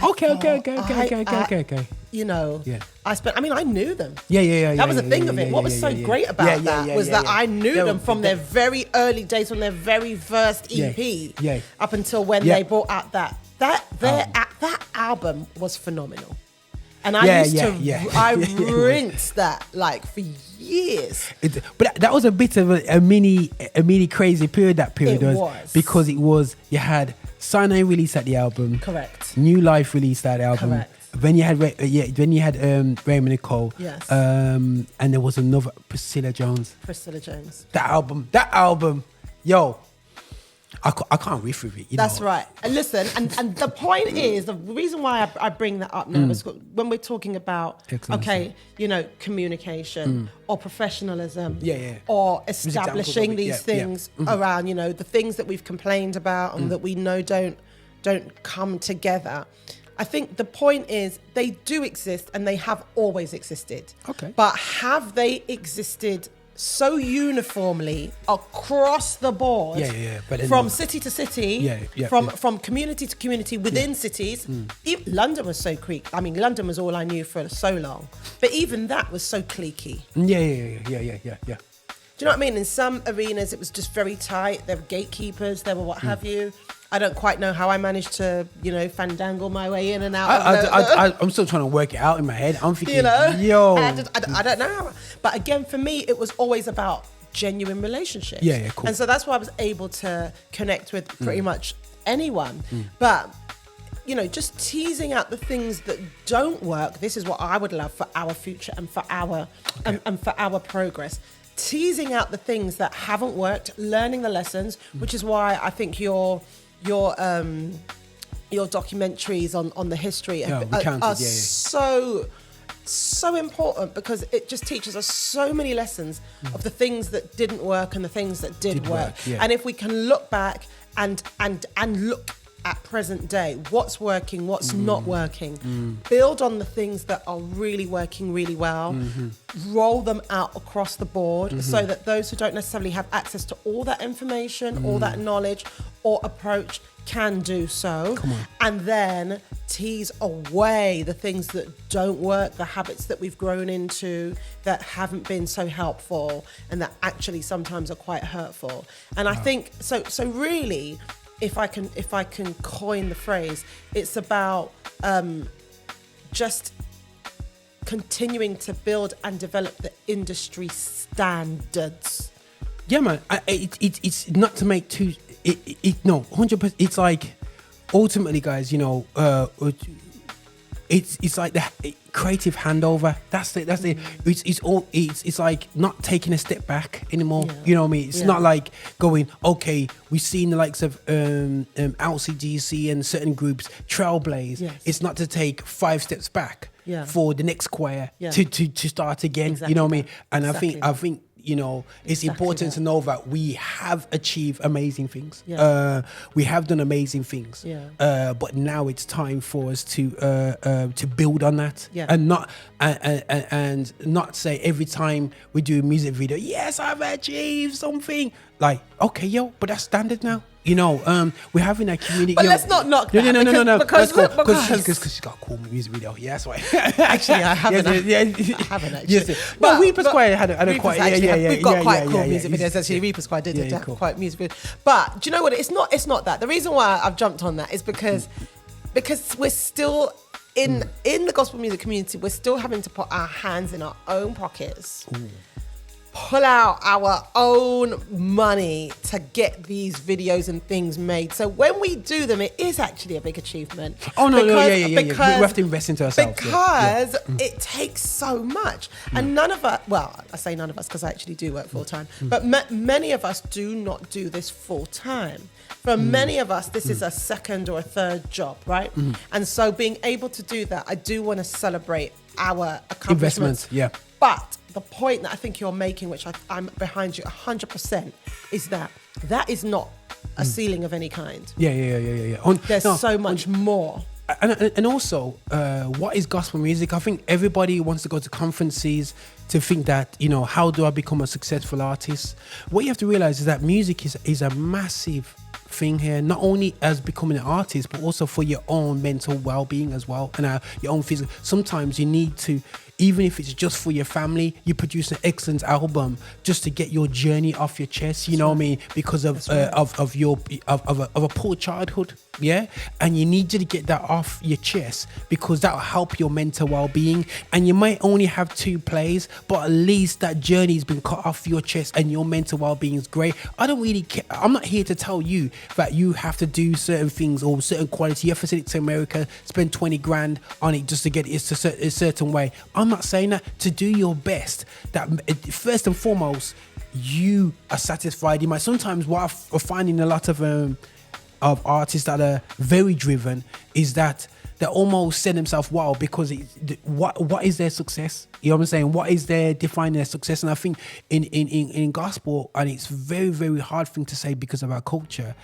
Okay. You know, Yeah. I knew them. Yeah. That was the thing of it. What was so great about that was that I knew them from their very early days, from their very first EP, up until when they brought out that album was phenomenal. And I I rinsed that like for years. But that was a bit of a mini crazy period. That period was because you had Sinai released that the album, correct. New Life released that album, correct. Then you had Raymond and Cole, yes, and there was another Priscilla Jones. That album, yo. I can't riff with it. That's right. And listen, and the point is, the reason why I bring that up now is when we're talking about, Excellent. Communication or professionalism, Yeah. or establishing these things around, the things that we've complained about and that we know don't come together. I think the point is they do exist and they have always existed. Okay. But have they existed so uniformly across the board, but from city to city, from community to community within cities? London was so London was all I knew for so long, but even that was so cliquey. Yeah. Do you know what I mean? In some arenas, it was just very tight. There were gatekeepers. There were what have you. I don't quite know how I managed to, fandangle my way in and out. I'm still trying to work it out in my head. I'm thinking, yo. I don't know. But again, for me, it was always about genuine relationships. Yeah, cool. And so that's why I was able to connect with pretty much anyone. But, just teasing out the things that don't work. This is what I would love for our future and for our and for our progress. Teasing out the things that haven't worked, learning the lessons, which is why I think your documentaries on the history are so important, because it just teaches us so many lessons of the things that didn't work and the things that did work. And if we can look back and look at present day, what's working, what's not working, build on the things that are really working really well, roll them out across the board, so that those who don't necessarily have access to all that information, all that knowledge or approach can do so. And then tease away the things that don't work, the habits that we've grown into that haven't been so helpful and that actually sometimes are quite hurtful. And I think so really, if I can coin the phrase, it's about just continuing to build and develop the industry standards. Yeah, man. It's not to make too. No, 100%. It's like ultimately, guys. It's like the creative handover. That's it. It's like not taking a step back anymore. Yeah. You know what I mean? It's not like going, okay, we've seen the likes of LCGC and certain groups trailblaze. Yes. It's not to take 5 steps back Yeah. for the next choir Yeah. to start again. Exactly You know what I mean? that. And Exactly I think you know, it's important to know that we have achieved amazing things. Yeah. We have done amazing things. Yeah. But now it's time for us to build on that. Yeah. And not say every time we do a music video, yes, I've achieved something. Like, okay, yo, but that's standard now. You know, we're having a community. But let's not knock that. No. Because she's got a cool music video. Yeah, that's why. Actually, I haven't. I haven't actually. Yes. But Reaper Square had a quite. We've got quite cool music videos. Actually, Reaper Square did have quite music videos. But do you know what? It's not that. The reason why I've jumped on that is because we're still in the gospel music community. We're still having to put our hands in our own pockets. Ooh. Pull out our own money to get these videos and things made. So when we do them, it is actually a big achievement. Oh, no, we have to invest into ourselves. Because it takes so much. And none of us, well, I say none of us because I actually do work full time, but many of us do not do this full time. For many of us, this is a second or a third job, right? And so being able to do that, I do want to celebrate our accomplishments. Investments, yeah. But the point that I think you're making, which I'm behind you 100%, is that is not a ceiling of any kind. Yeah. There's so much more. And also, what is gospel music? I think everybody wants to go to conferences to think that, you know, how do I become a successful artist? What you have to realize is that music is a massive thing here, not only as becoming an artist, but also for your own mental well-being as well, and your own physical. Sometimes you need to, even if it's just for your family, you produce an excellent album just to get your journey off your chest. You know what I mean? Because of a poor childhood, yeah. And you need you to get that off your chest because that will help your mental well-being. And you might only have 2 plays, but at least that journey has been cut off your chest, and your mental well-being is great. I don't really care. I'm not here to tell you that you have to do certain things or certain quality. You have to send it to America, spend 20 grand on it just to get it a certain way. I'm not saying that. To do your best, that first and foremost you are satisfied. You might sometimes, what I'm finding a lot of artists that are very driven is that they almost set themselves wild because what is their success? You know what I'm saying? What is their defining their success? And I think in gospel, and it's very, very hard thing to say because of our culture,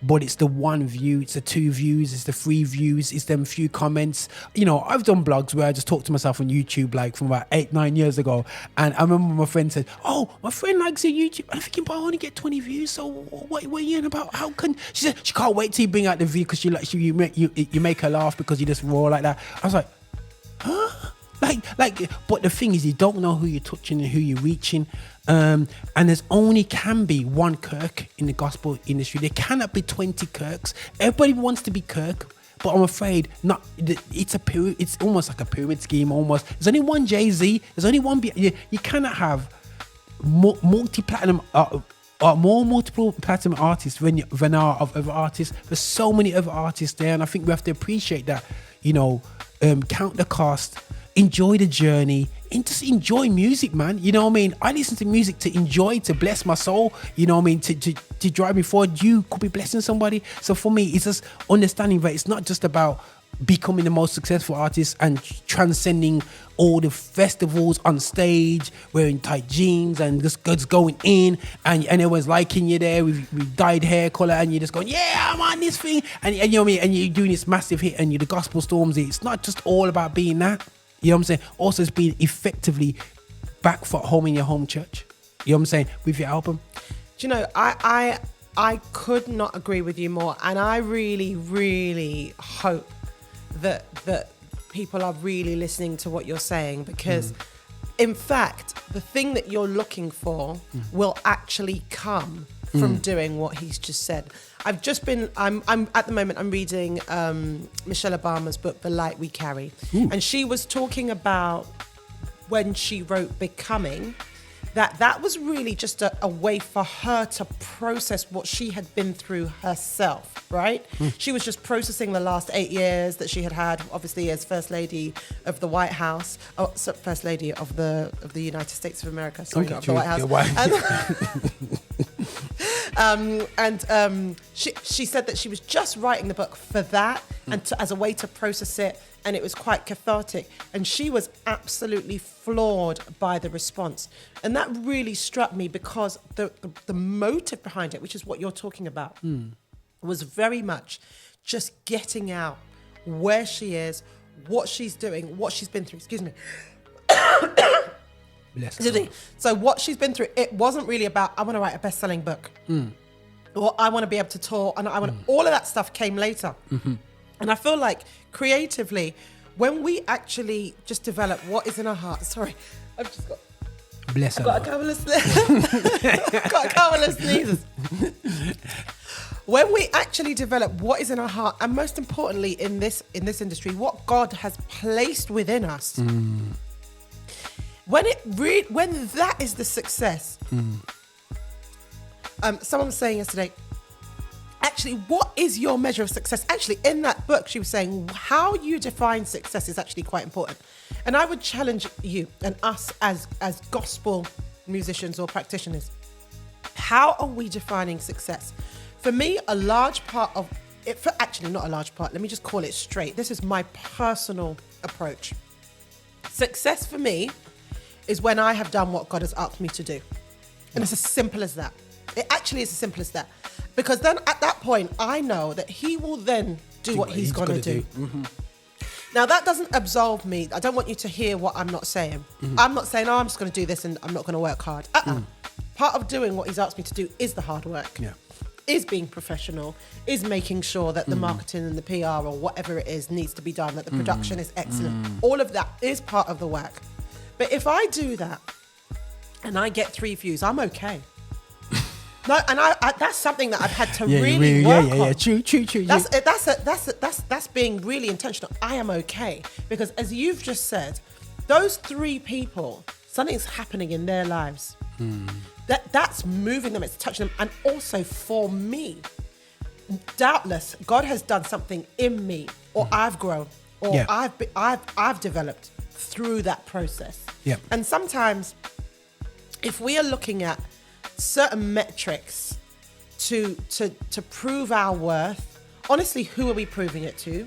but it's the 1 view, it's the 2 views, it's the 3 views, it's them few comments. You know, I've done blogs where I just talk to myself on YouTube, like from about 8-9 years ago, and I remember my friend said, "Oh, my friend likes your YouTube." I'm thinking, but I only get 20 views, so what are you in about? How can she said she can't wait till you bring out the view because you make her laugh because you just roar like that. I was like, huh? But the thing is, you don't know who you're touching and who you're reaching, and there's only can be 1 Kirk in the gospel industry. There cannot be 20 Kirks. Everybody wants to be Kirk, but I'm afraid not. It's a pyramid. It's almost like a pyramid scheme. Almost. There's only 1 Jay-Z. There's only 1. You cannot have multi-platinum. More multiple platinum artists than are of other artists. There's so many other artists there, and I think we have to appreciate that. You know, count the cost. Enjoy the journey and just enjoy music, man. You know what I mean? I listen to music to enjoy, to bless my soul. You know what I mean? To drive me forward. You could be blessing somebody. So for me, it's just understanding that it's not just about becoming the most successful artist and transcending all the festivals on stage, wearing tight jeans and just going in, and everyone's liking you there with dyed hair color, and you're just going, yeah, I'm on this thing, and you know what I mean? And you're doing this massive hit, and you're the gospel storms. It's not just all about being that. You know what I'm saying? Also, it's being effectively back for home in your home church. You know what I'm saying? With your album. Do you know, I could not agree with you more, and I really, really hope that people are really listening to what you're saying, because in fact, the thing that you're looking for will actually come from doing what he's just said. I'm at the moment, I'm reading Michelle Obama's book, The Light We Carry. And she was talking about when she wrote Becoming, that was really just a way for her to process what she had been through herself, right? She was just processing the last 8 years that she had, obviously, as First Lady of the White House, First Lady of the United States of America, sorry, not the White House. She said that she was just writing the book for that and as a way to process it, and it was quite cathartic. And she was absolutely floored by the response, and that really struck me because the motive behind it, which is what you're talking about, was very much just getting out where she is, what she's doing, what she's been through. Excuse me. So what she's been through, it wasn't really about, I want to write a best-selling book, or I want to be able to tour, and all of that stuff came later. And I feel like creatively, when we actually just develop what is in our heart, sorry, I've just got, Bless I've got a couple of sneezes. When we actually develop what is in our heart, and most importantly in this industry, what God has placed within us, when that is the success. Someone was saying yesterday, actually, what is your measure of success? Actually, in that book, she was saying how you define success is actually quite important. And I would challenge you and us as gospel musicians or practitioners. How are we defining success? For me, a large part of it, actually not a large part, let me just call it straight. This is my personal approach. Success for me is when I have done what God has asked me to do. And it's as simple as that. It actually is as simple as that. Because then at that point, I know that he will then do what he's going to do. Now, that doesn't absolve me. I don't want you to hear what I'm not saying. I'm not saying, I'm just going to do this and I'm not going to work hard. Part of doing what he's asked me to do is the hard work. Is being professional, is making sure that the marketing and the PR or whatever it is needs to be done, that the production is excellent. All of that is part of the work. But if I do that and I get 3 views, I'm okay. No, and I that's something that I've had to really work on. True. That's being really intentional. I am okay because, as you've just said, those 3 people, something's happening in their lives. That's moving them. It's touching them, and also for me, doubtless, God has done something in me, or I've grown, or I've developed through that process. And sometimes, if we are looking at certain metrics to prove our worth, honestly, who are we proving it to?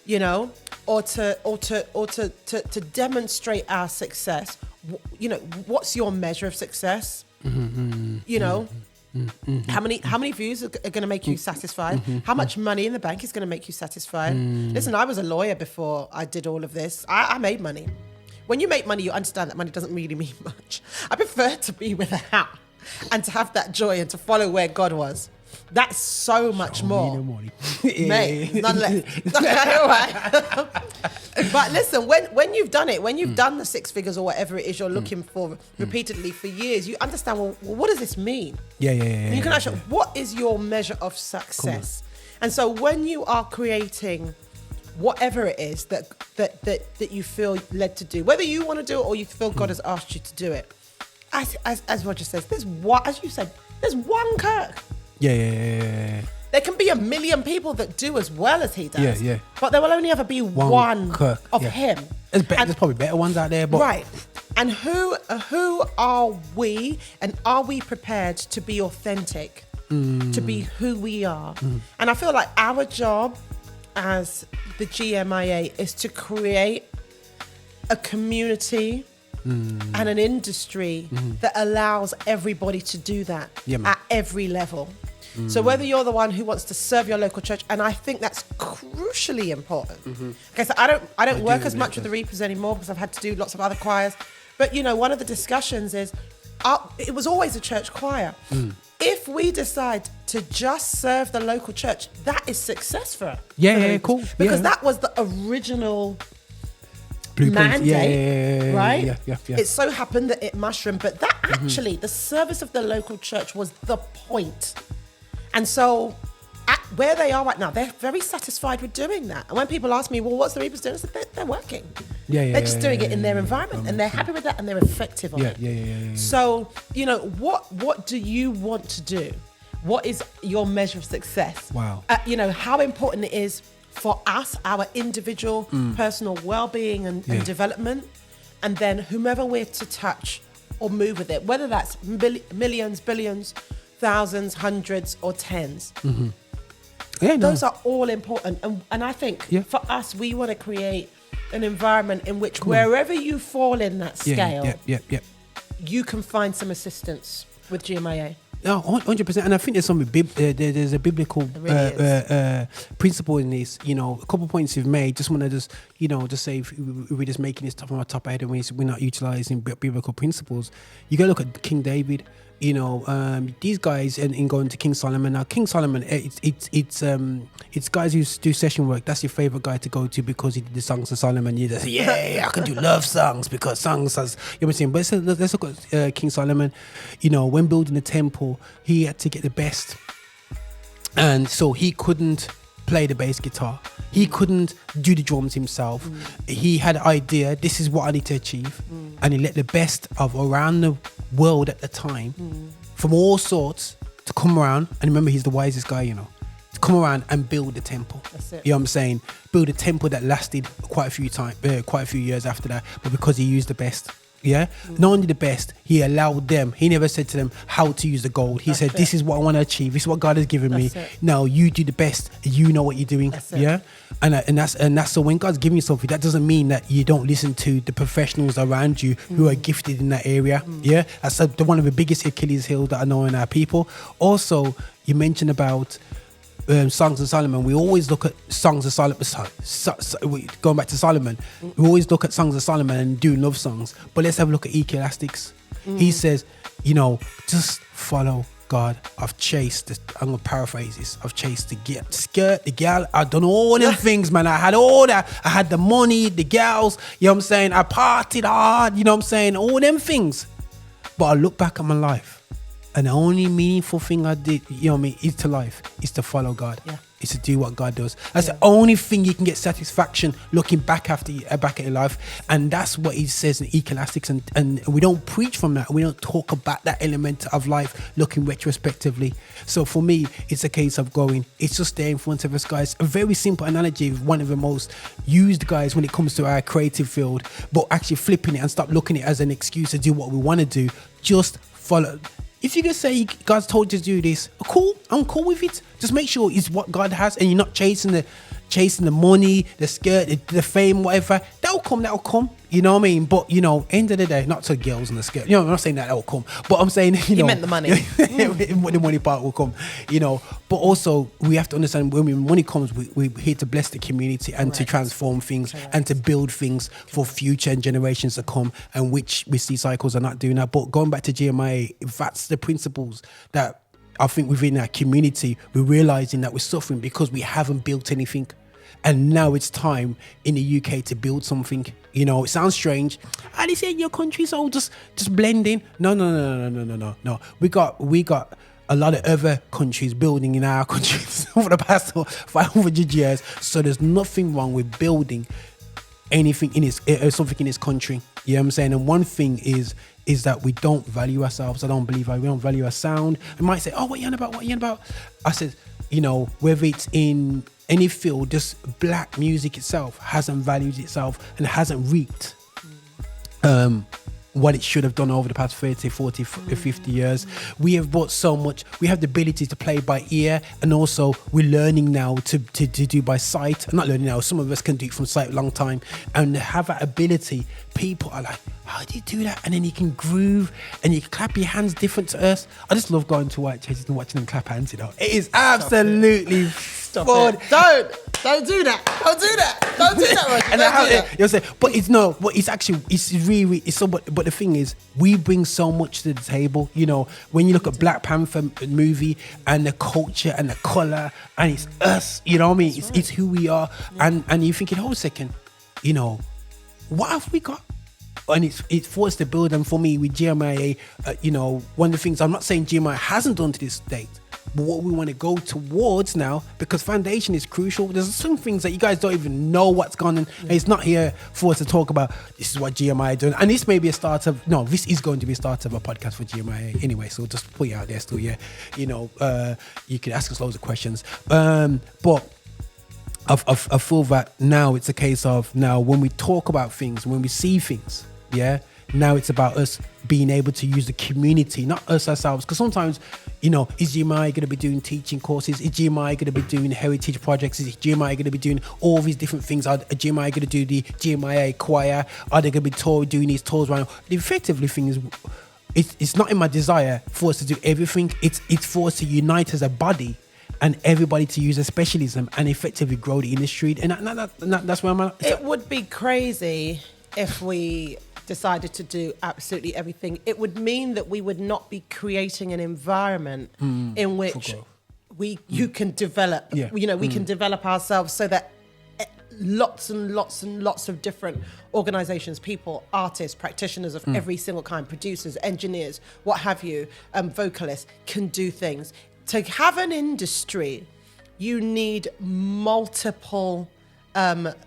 You know, or to demonstrate our success. You know, what's your measure of success? You know, how many views are going to make you satisfied? How much money in the bank is going to make you satisfied? Listen, I was a lawyer before I did all of this. I made money. When you make money, you understand that money doesn't really mean much. I prefer to be without and to have that joy and to follow where God was. That's so much more. Mate, none less. But listen, when you've done it, when you've done the 6 figures or whatever it is you're looking for repeatedly for years, you understand, well, what does this mean? And you can actually, what is your measure of success? And so when you are creating whatever it is that you feel led to do, whether you want to do it or you feel God has asked you to do it, as Roger says, as you said, there's one Kirk. There can be 1 million people that do as well as he does. But there will only ever be one Kirk of him. There's probably better ones out there, but right. And who are we, and are we prepared to be authentic, to be who we are? And I feel like our job as the GMIA is to create a community and an industry that allows everybody to do that at every level. So whether you're the one who wants to serve your local church, and I think that's crucially important. Okay, so I don't work as much with the Reapers anymore because I've had to do lots of other choirs. But you know, one of the discussions is, it was always a church choir. If we decide to just serve the local church, that is success for us. Cool. Because that was the original mandate, right? It so happened that it mushroomed, but that actually, the service of the local church was the point. And so at where they are right now, they're very satisfied with doing that. And when people ask me, well, what's the Reapers doing? I said, they're working. They're just doing it in their environment, and they're happy with that, and they're effective on it. So, you know, what do you want to do? What is your measure of success? You know, how important it is for us, our individual personal well-being and development, and then whomever we're to touch or move with it, whether that's millions, billions, thousands, hundreds, or tens. Yeah, no. Those are all important. And I think for us, we want to create an environment in which wherever you fall in that scale, you can find some assistance with GMIA. No, 100%, and I think there's some there's a biblical principle in this. You know, a couple of points you've made. Just want to just say if we're just making this stuff on our top head and we're not utilizing biblical principles. You got to look at King David. You know, these guys and going to King Solomon. Now, King Solomon, it's guys who do session work. That's your favorite guy to go to because he did the songs of Solomon. You just say, I can do love songs because songs has, you know what I'm saying. But let's look at King Solomon. You know, when building the temple, he had to get the best, and so he couldn't play the bass guitar. He couldn't do the drums himself. He had an idea, this is what I need to achieve. And he let the best of around the world at the time, from all sorts, to come around. And remember, he's the wisest guy, you know, to come around and build the temple. That's it. You know what I'm saying? Build a temple that lasted quite a few years after that, but because he used the best. Yeah, not only the best, he allowed them. He never said to them how to use the gold. He said, "This is what I want to achieve. This is what God has given me. Now you do the best. You know what you're doing." Yeah, and that's so when God's giving you something, that doesn't mean that you don't listen to the professionals around you who are gifted in that area. Yeah, that's one of the biggest Achilles heel that I know in our people. Also, you mentioned about Songs of Solomon. We always look at Songs of Solomon. Going back to Solomon, we always look at Songs of Solomon and do love songs. But let's have a look at Ecclesiastes. He says, you know, just follow God. I've chased. I'm gonna paraphrase this. I've chased the gal. I've done all them things, man. I had all that. I had the money, the gals. You know what I'm saying? I partied hard. You know what I'm saying? All them things. But I look back at my life. And the only meaningful thing I did, you know what I mean, is to life, is to follow God. Yeah. Is to do what God does. That's the only thing you can get satisfaction looking back at your life. And that's what he says in Ecclesiastes. And we don't preach from that. We don't talk about that element of life looking retrospectively. So for me, it's a case of going, it's just there in front of us, guys. A very simple analogy of one of the most used guys when it comes to our creative field, but actually flipping it and stop looking at it as an excuse to do what we want to do. Just follow. If you can say God's told you to do this, cool, I'm cool with it. Just make sure it's what God has and you're not chasing the money, the skirt, the fame, whatever. That'll come. You know what I mean? But, you know, end of the day, not to girls in the skirt. You know, I'm not saying that'll come. But I'm saying, you know. meant the money. The money part will come, you know. But also, we have to understand when money comes, we're here to bless the community and to transform things and to build things for future and generations to come, and which we see cycles are not doing that. But going back to GMIA, that's the principles that I think within our community, we're realizing that we're suffering because we haven't built anything. And now it's time in the UK to build something. You know, it sounds strange. They say in your country, so just blend in. No. We got a lot of other countries building in our countries over the past 500 years. So there's nothing wrong with building anything in something in this country. You know what I'm saying? And one thing is that we don't value ourselves. I don't believe we don't value our sound. We might say, oh, what are you on about? I said, you know, whether it's in any field, just black music itself hasn't valued itself and hasn't reaped what it should have done over the past 30, 40, 50 years. We have brought so much. We have the ability to play by ear, and also we're learning now to do by sight. I'm not learning now. Some of us can do it from sight a long time, and have that ability. People are like, how do you do that? And then you can groove and you can clap your hands different to us. I just love going to white churches and watching them clap hands, you know. It is absolutely fun. Don't do that. Don't do that, Roger. And you'll say, but the thing is, we bring so much to the table. You know, when you look at Black Panther movie and the culture and the colour, and it's us, you know what I mean? It's who we are. And you're thinking, hold a second, you know, what have we got? And it's for us to build. And for me, with GMIA, you know, one of the things, I'm not saying GMIA hasn't done to this date, but what we want to go towards now, because foundation is crucial. There's some things that you guys don't even know what's gone on, and it's not here for us to talk about. This is what GMIA done, and this may be a start of. No, this is going to be a start of a podcast for GMIA anyway. So just put it out there still, yeah. You know, you can ask us loads of questions, but. I feel that now it's a case of, now when we talk about things, when we see things, yeah, Now it's about us being able to use the community, not us ourselves. Because sometimes, you know, is GMIA going to be doing teaching courses? Is GMIA going to be doing heritage projects? Is GMIA going to be doing all these different things? Are GMIA going to do the GMIA choir? Are they going to be doing these tours around? The effectively thing is, it's not in my desire for us to do everything. It's for us to unite as a body and everybody to use a specialism and effectively grow the industry. And that's where I'm at. It would be crazy if we decided to do absolutely everything. It would mean that we would not be creating an environment in which you can develop. Yeah. You know, we can develop ourselves so that lots and lots and lots of different organizations, people, artists, practitioners of every single kind, producers, engineers, what have you, vocalists, can do things. To have an industry, you need multiple inputs,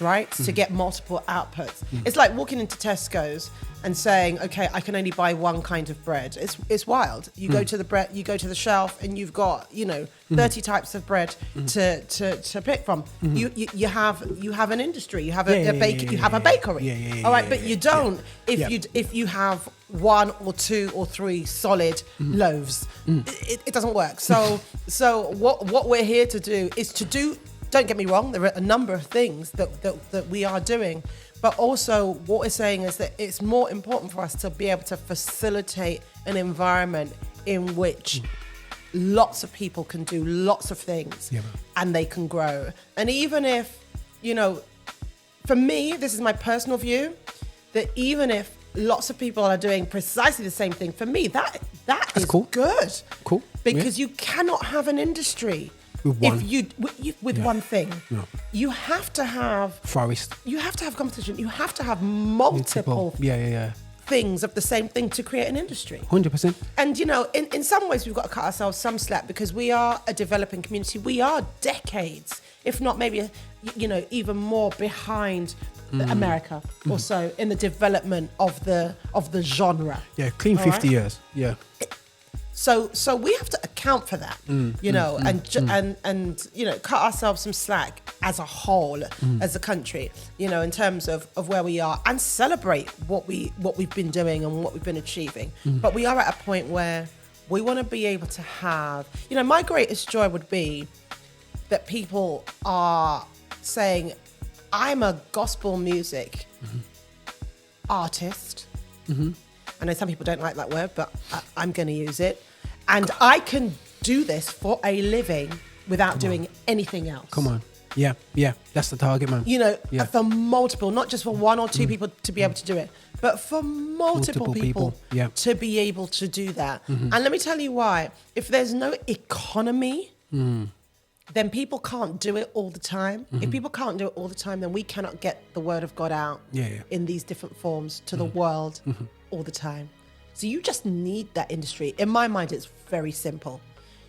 right? To get multiple outputs. It's like walking into Tesco's and saying, okay, I can only buy one kind of bread. It's wild. You go to the shelf and you've got, 30 types of bread to pick from. You have an industry, you have a bakery. All right, but you don't if you have one or two or three solid loaves. It doesn't work. So what we're here to do is to do. Don't get me wrong, there are a number of things that we are doing, but also what we're saying is that it's more important for us to be able to facilitate an environment in which lots of people can do lots of things and they can grow. And even if, for me, this is my personal view, that even if lots of people are doing precisely the same thing, for me, that's is cool. Good. Cool. Because you cannot have an industry with one thing. No. You have to have forest. You have to have competition. You have to have multiple things of the same thing to create an industry. 100%. And in some ways we've got to cut ourselves some slack because we are a developing community. We are decades, if not maybe even more behind America or so in the development of the genre. Yeah, clean 50 years. Yeah. So we have to account for that, and cut ourselves some slack as a whole, as a country, in terms of where we are, and celebrate what we've been doing and what we've been achieving. But we are at a point where we want to be able to have, my greatest joy would be that people are saying, I'm a gospel music artist. I know some people don't like that word, but I'm going to use it. And I can do this for a living without doing anything else. Come on. Yeah. That's the target, man. For multiple, not just for one or two people to be able to do it, but for multiple people to be able to do that. And let me tell you why. If there's no economy, then people can't do it all the time. If people can't do it all the time, then we cannot get the word of God out in these different forms to the world all the time. So you just need that industry. In my mind, it's very simple.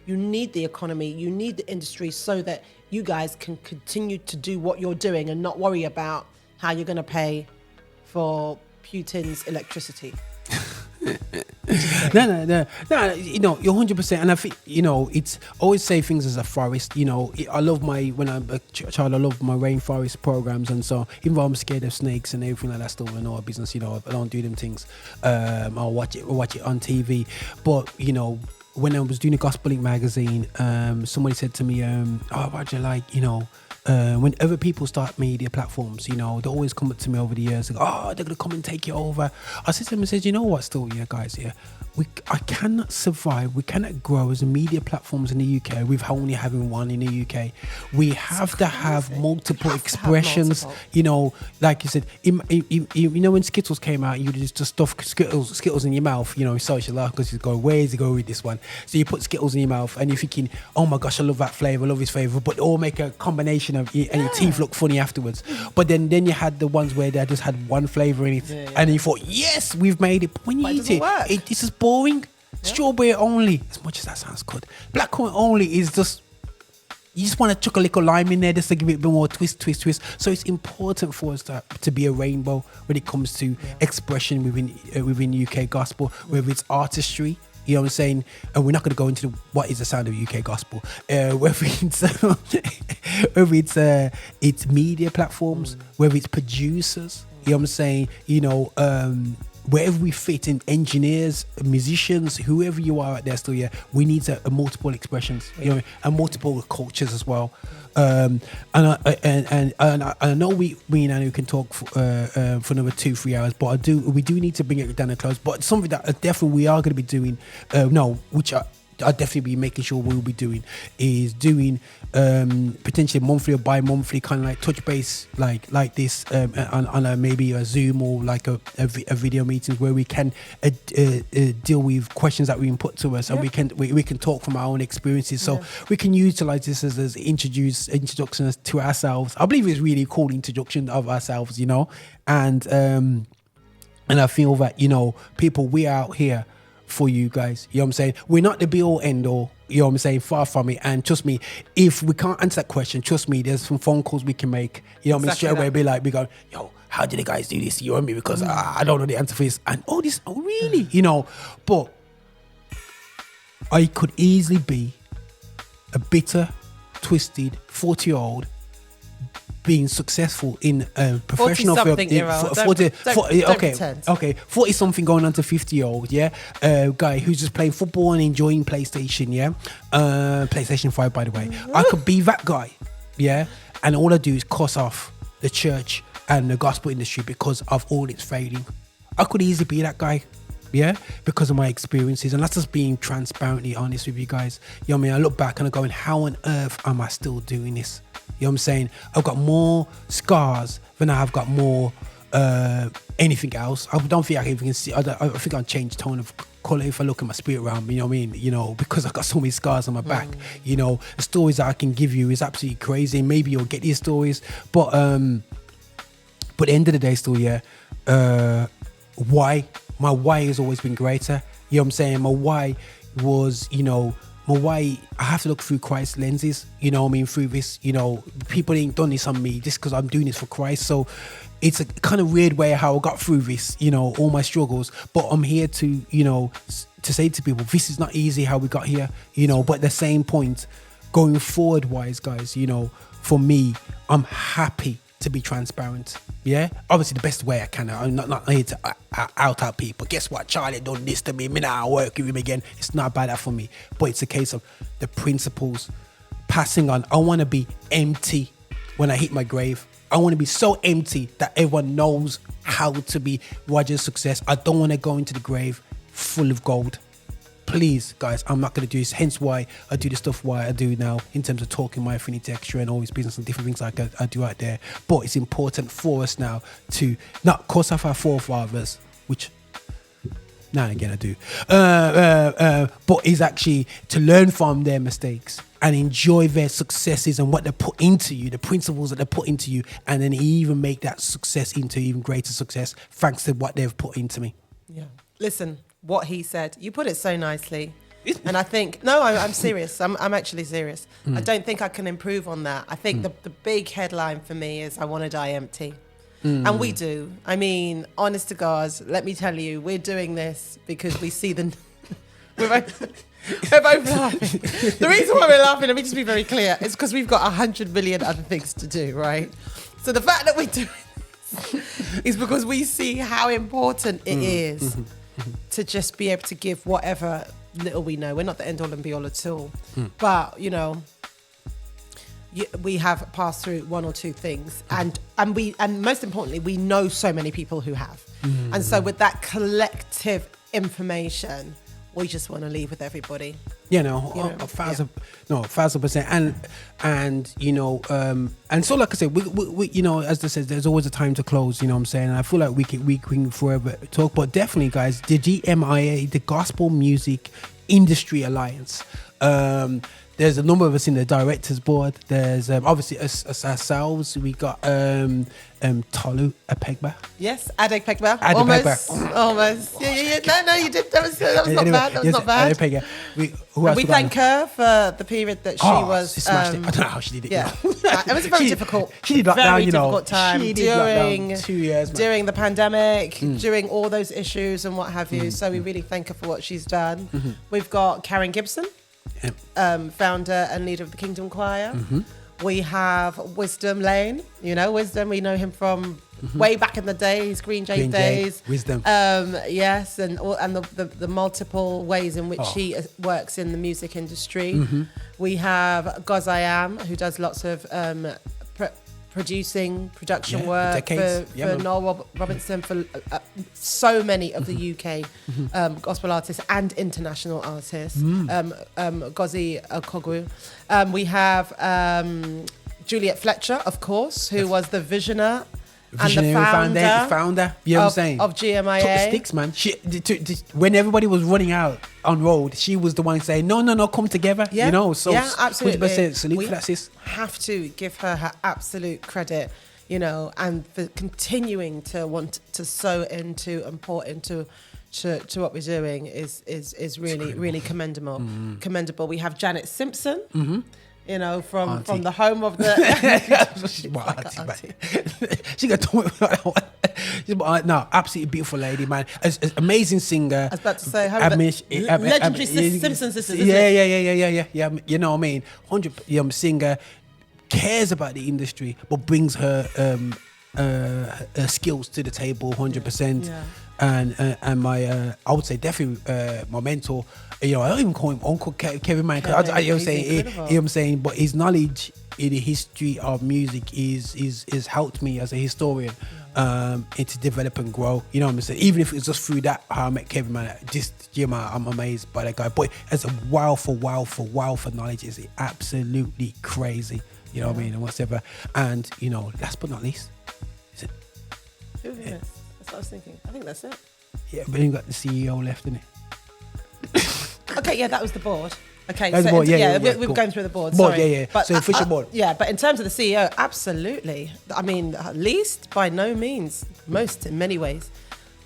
You need the economy, you need the industry so that you guys can continue to do what you're doing and not worry about how you're going to pay for Putin's electricity. No, you're 100%. And I think, it's always say things as a forest. I love when I'm a child, I love my rainforest programs. And so, even though I'm scared of snakes and everything like that, still I know a business, I don't do them things. I'll watch it on TV. But, when I was doing a Gospel Link magazine, somebody said to me, Roger, whenever people start media platforms, they always come up to me over the years and go, they're going to come and take you over. I said to them, you know what, still, guys, I cannot survive, we cannot grow as a media platforms in the UK with only having one in the UK. We have to have multiple expressions, like you said, when Skittles came out, you just stuff Skittles in your mouth, social life, because you go, where's he going with this one? So you put Skittles in your mouth and you're thinking, oh my gosh, I love that flavour, I love his flavour, but they all make a combination of, and your teeth look funny afterwards. But then you had the ones where they just had one flavour in it, and you thought, yes, we've made it. But when you eat it, it's just boring. Strawberry only, as much as that sounds good, blackcurrant only is just, you just want to chuck a little lime in there just to give it a bit more twist. So it's important for us to be a rainbow when it comes to expression within UK gospel, whether it's artistry. You know what I'm saying? And we're not going to go into what is the sound of UK gospel, whether it's media platforms, whether it's producers. You know what I'm saying? Wherever we fit in, engineers, musicians, whoever you are out there still, we need a multiple expressions, and multiple cultures as well. And I know we and Anu can talk for another 2-3 hours, but we do need to bring it down to close. But something that definitely we are going to be doing, which I'll definitely be making sure we'll be doing is doing potentially monthly or bi-monthly kind of like touch base like this on maybe a Zoom or like a video meeting where we can deal with questions that we input to us, and we can talk from our own experiences, so we can utilize this as introductions to ourselves. I believe it's really cool introduction of ourselves, and I feel that people, we are out here for you guys, you know what I'm saying? We're not the be all end all, you know what I'm saying? Far from it. And trust me, if we can't answer that question, trust me, there's some phone calls we can make, you know what I mean? Straight away we go, yo, how did the guys do this? You know what I mean? Because I don't know the answer for this, and really, but I could easily be a bitter, twisted 40-year-old being successful in a professional field. 40 something going on to 50-year-old, guy who's just playing football and enjoying PlayStation, PlayStation 5, by the way. I could be that guy, and all I do is cuss off the church and the gospel industry because of all its failing. I could easily be that guy, because of my experiences, and that's just being transparently honest with you guys. You know what I mean? I look back and I'm going, how on earth am I still doing this? You know what I'm saying? I've got more scars than I have got more anything else. I don't think I can even see. I think I'll change tone of colour if I look at my spirit realm. You know what I mean? Because I've got so many scars on my back. The stories that I can give you is absolutely crazy. Maybe you'll get these stories, but at the end of the day, still, why? My why has always been greater. You know what I'm saying? My why was, I have to look through Christ's lenses, you know what I mean, through this, people ain't done this on me just because I'm doing this for Christ. So it's a kind of weird way how I got through this, all my struggles, but I'm here to, to say to people, this is not easy how we got here, but at the same point, going forward wise, guys, for me, I'm happy to be transparent. Obviously the best way I can. I'm not here to out people. Guess what? Charlie done this to me. Me now work with him again. It's not about that for me. But it's a case of the principles passing on. I want to be empty when I hit my grave. I want to be so empty that everyone knows how to be Roger's success. I don't want to go into the grave full of gold. Please, guys, I'm not going to do this. Hence why I do the stuff why I do now in terms of talking my Affinity Xtra and all these business and different things like I do out there. But it's important for us now to not cuss off our forefathers, which now and again I do, but is actually to learn from their mistakes and enjoy their successes and what they put into you, the principles that they put into you, and then even make that success into even greater success thanks to what they've put into me. Yeah. Listen, what he said, you put it so nicely. And I think, I'm serious. I'm actually serious. I don't think I can improve on that. I think the big headline for me is I want to die empty. And we do. I mean, honest to God, let me tell you, we're doing this because we see we're both laughing. The reason why we're laughing, let me just be very clear, is because we've got 100 million other things to do, right? So the fact that we're doing this is because we see how important it is to just be able to give whatever little we know. We're not the end all and be all at all. But, we have passed through one or two things, and most importantly, we know so many people who have. And so with that collective information, we just want to leave with everybody. 1,000%. And so like I said, we as I said, there's always a time to close, you know what I'm saying? And I feel like we can forever talk, but definitely, guys, the GMIA, the Gospel Music Industry Alliance, there's a number of us in the directors board. There's obviously us ourselves. We got Tolu Apegba. Yes, Adegpegba. Almost. Yeah. No, you did. That was not bad. That was not bad. We thank her for the period that she was. She smashed it. I don't know how she did it. Yeah, it was a very difficult. She did lockdown. Difficult time during 2 years, during the pandemic, during all those issues and what have you. So we really thank her for what she's done. We've got Karen Gibson, founder and leader of the Kingdom Choir. We have Wisdom Lane. You know, Wisdom, we know him from way back in the days, Green J days. Wisdom. Yes, and the multiple ways in which he works in the music industry. We have Goz I Am, who does lots of production work for Noel Robinson, for so many of the UK gospel artists and international artists. Gozi Okogwu. We have Juliet Fletcher, of course, who was the visionary and the founder, you know what I'm saying? Of GMIA. Took the sticks, man. When everybody was running out on road, she was the one saying, no, come together. Yeah. You know, so yeah, absolutely. 100% salute for that, sis. Have to give her absolute credit, you know, and for continuing to want to sow into and pour into to what we're doing is really commendable. Commendable. We have Janet Simpson. You know, from the home of the. She's my auntie. She got told no, absolutely beautiful lady, man. Amazing singer. I was about to say, legendary Simpson sisters. Yeah. You know what I mean? 100 singer, cares about the industry, but brings her skills to the table 100%. Yeah. And my I would say definitely my mentor. You know, I don't even call him Uncle Kevin, man. You know what I'm saying? But his knowledge in the history of music is helped me as a historian into develop and grow. You know what I'm saying? Even if it's just through that how I met Kevin, man. Just I'm amazed by that guy. But as a wealth of knowledge, is absolutely crazy. You know what I mean? And whatever. And you know, last but not least, is it? Who is this? That's what I was thinking. I think that's it. Yeah, but then got the CEO left, innit? Okay, yeah, that was the board. Okay, that's so board, we're going through the board. Board, sorry. yeah. But, so official board. Yeah, but in terms of the CEO, absolutely. I mean, least by no means, most in many ways.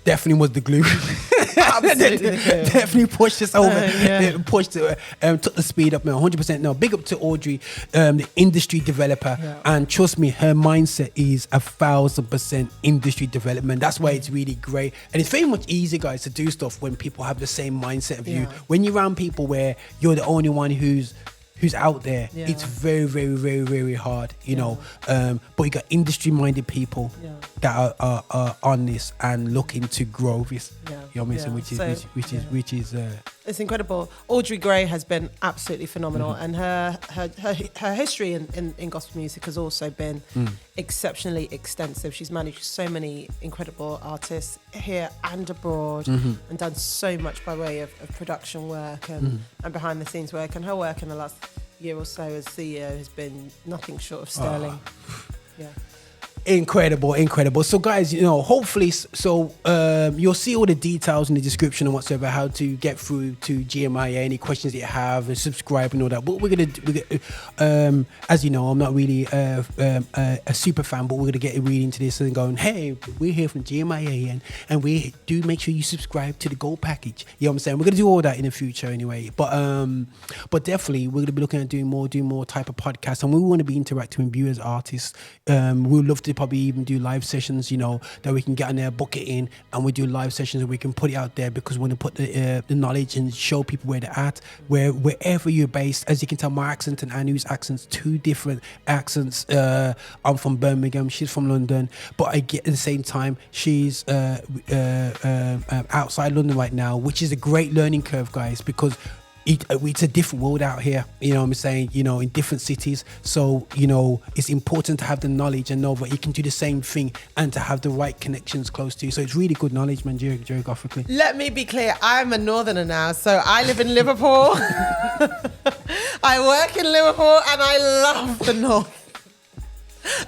Definitely was the glue. Absolutely the glue. Definitely pushed us over. Pushed it, took the speed up, man. 100%. No, big up to Audrey, the industry developer. Yeah. And trust me, her mindset is 1,000% industry development. That's why it's really great. And it's very much easier, guys, to do stuff when people have the same mindset of you. When you're around people where you're the only one who's out there, it's very, very, very, very hard, you know. But you got industry-minded people that are on this and looking to grow this. You know what I'm saying? Which is it's incredible. Audrey Gray has been absolutely phenomenal, and her history in gospel music has also been exceptionally extensive. She's managed so many incredible artists here and abroad, and done so much by way of production work and behind the scenes work. And her work in the last year or so as CEO has been nothing short of sterling. Yeah. Incredible. So guys, you know, hopefully, you'll see all the details in the description and whatsoever, how to get through to GMIA, any questions that you have, and subscribe and all that. But we're gonna as you know, I'm not really a super fan, but we're gonna get really into this and going, hey, we're here from GMIA, and we do make sure you subscribe to the gold package. You know what I'm saying? We're gonna do all that in the future anyway. But definitely we're gonna be looking at doing more type of podcasts, and we want to be interacting with viewers, artists. We'd love to probably even do live sessions, you know, that we can get on there, book it in, and we do live sessions and we can put it out there, because we want to put the knowledge and show people where they're at, wherever you're based. As you can tell, my accent and Anu's accents, two different accents. I'm from Birmingham, she's from London, but I get at the same time she's outside London right now, which is a great learning curve, guys, because it's a different world out here, you know what I'm saying, you know, in different cities. So, you know, it's important to have the knowledge and know that you can do the same thing and to have the right connections close to you. So it's really good knowledge, man, geographically. Let me be clear, I'm a northerner now, so I live in Liverpool. I work in Liverpool and I love the north.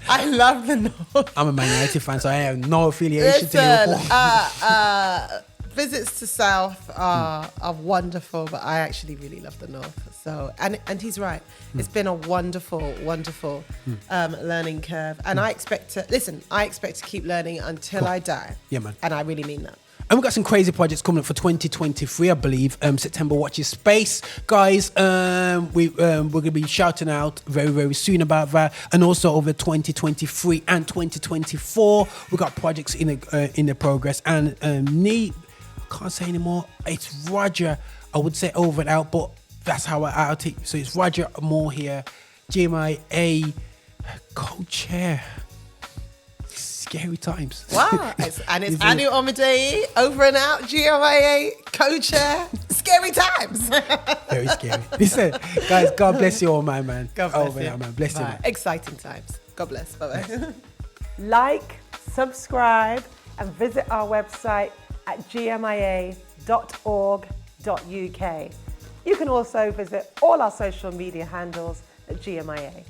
I love the north. I'm a Man United fan, so I have no affiliation to Liverpool. Visits to South are wonderful, but I actually really love the North. So, and he's right. It's been a wonderful learning curve, and I expect to keep learning until I die. Yeah, man. And I really mean that. And we've got some crazy projects coming up for 2023, I believe. September Watch Your Space. Guys, we're going to be shouting out very, very soon about that. And also over 2023 and 2024, we've got projects in the progress. And can't say anymore. It's Roger. I would say over and out, but that's how I take. So it's Roger Moore here GMIA co-chair. Scary times. Wow. And it's Anu Omidei, over and out, GMIA co-chair. Scary times. Very scary. Listen, guys, God bless you all, man. God bless over you. and out, man. Bless you, Bye. man. Exciting times. God bless. Bye-bye. Like, subscribe, and visit our website at gmia.org.uk. You can also visit all our social media handles at GMIA.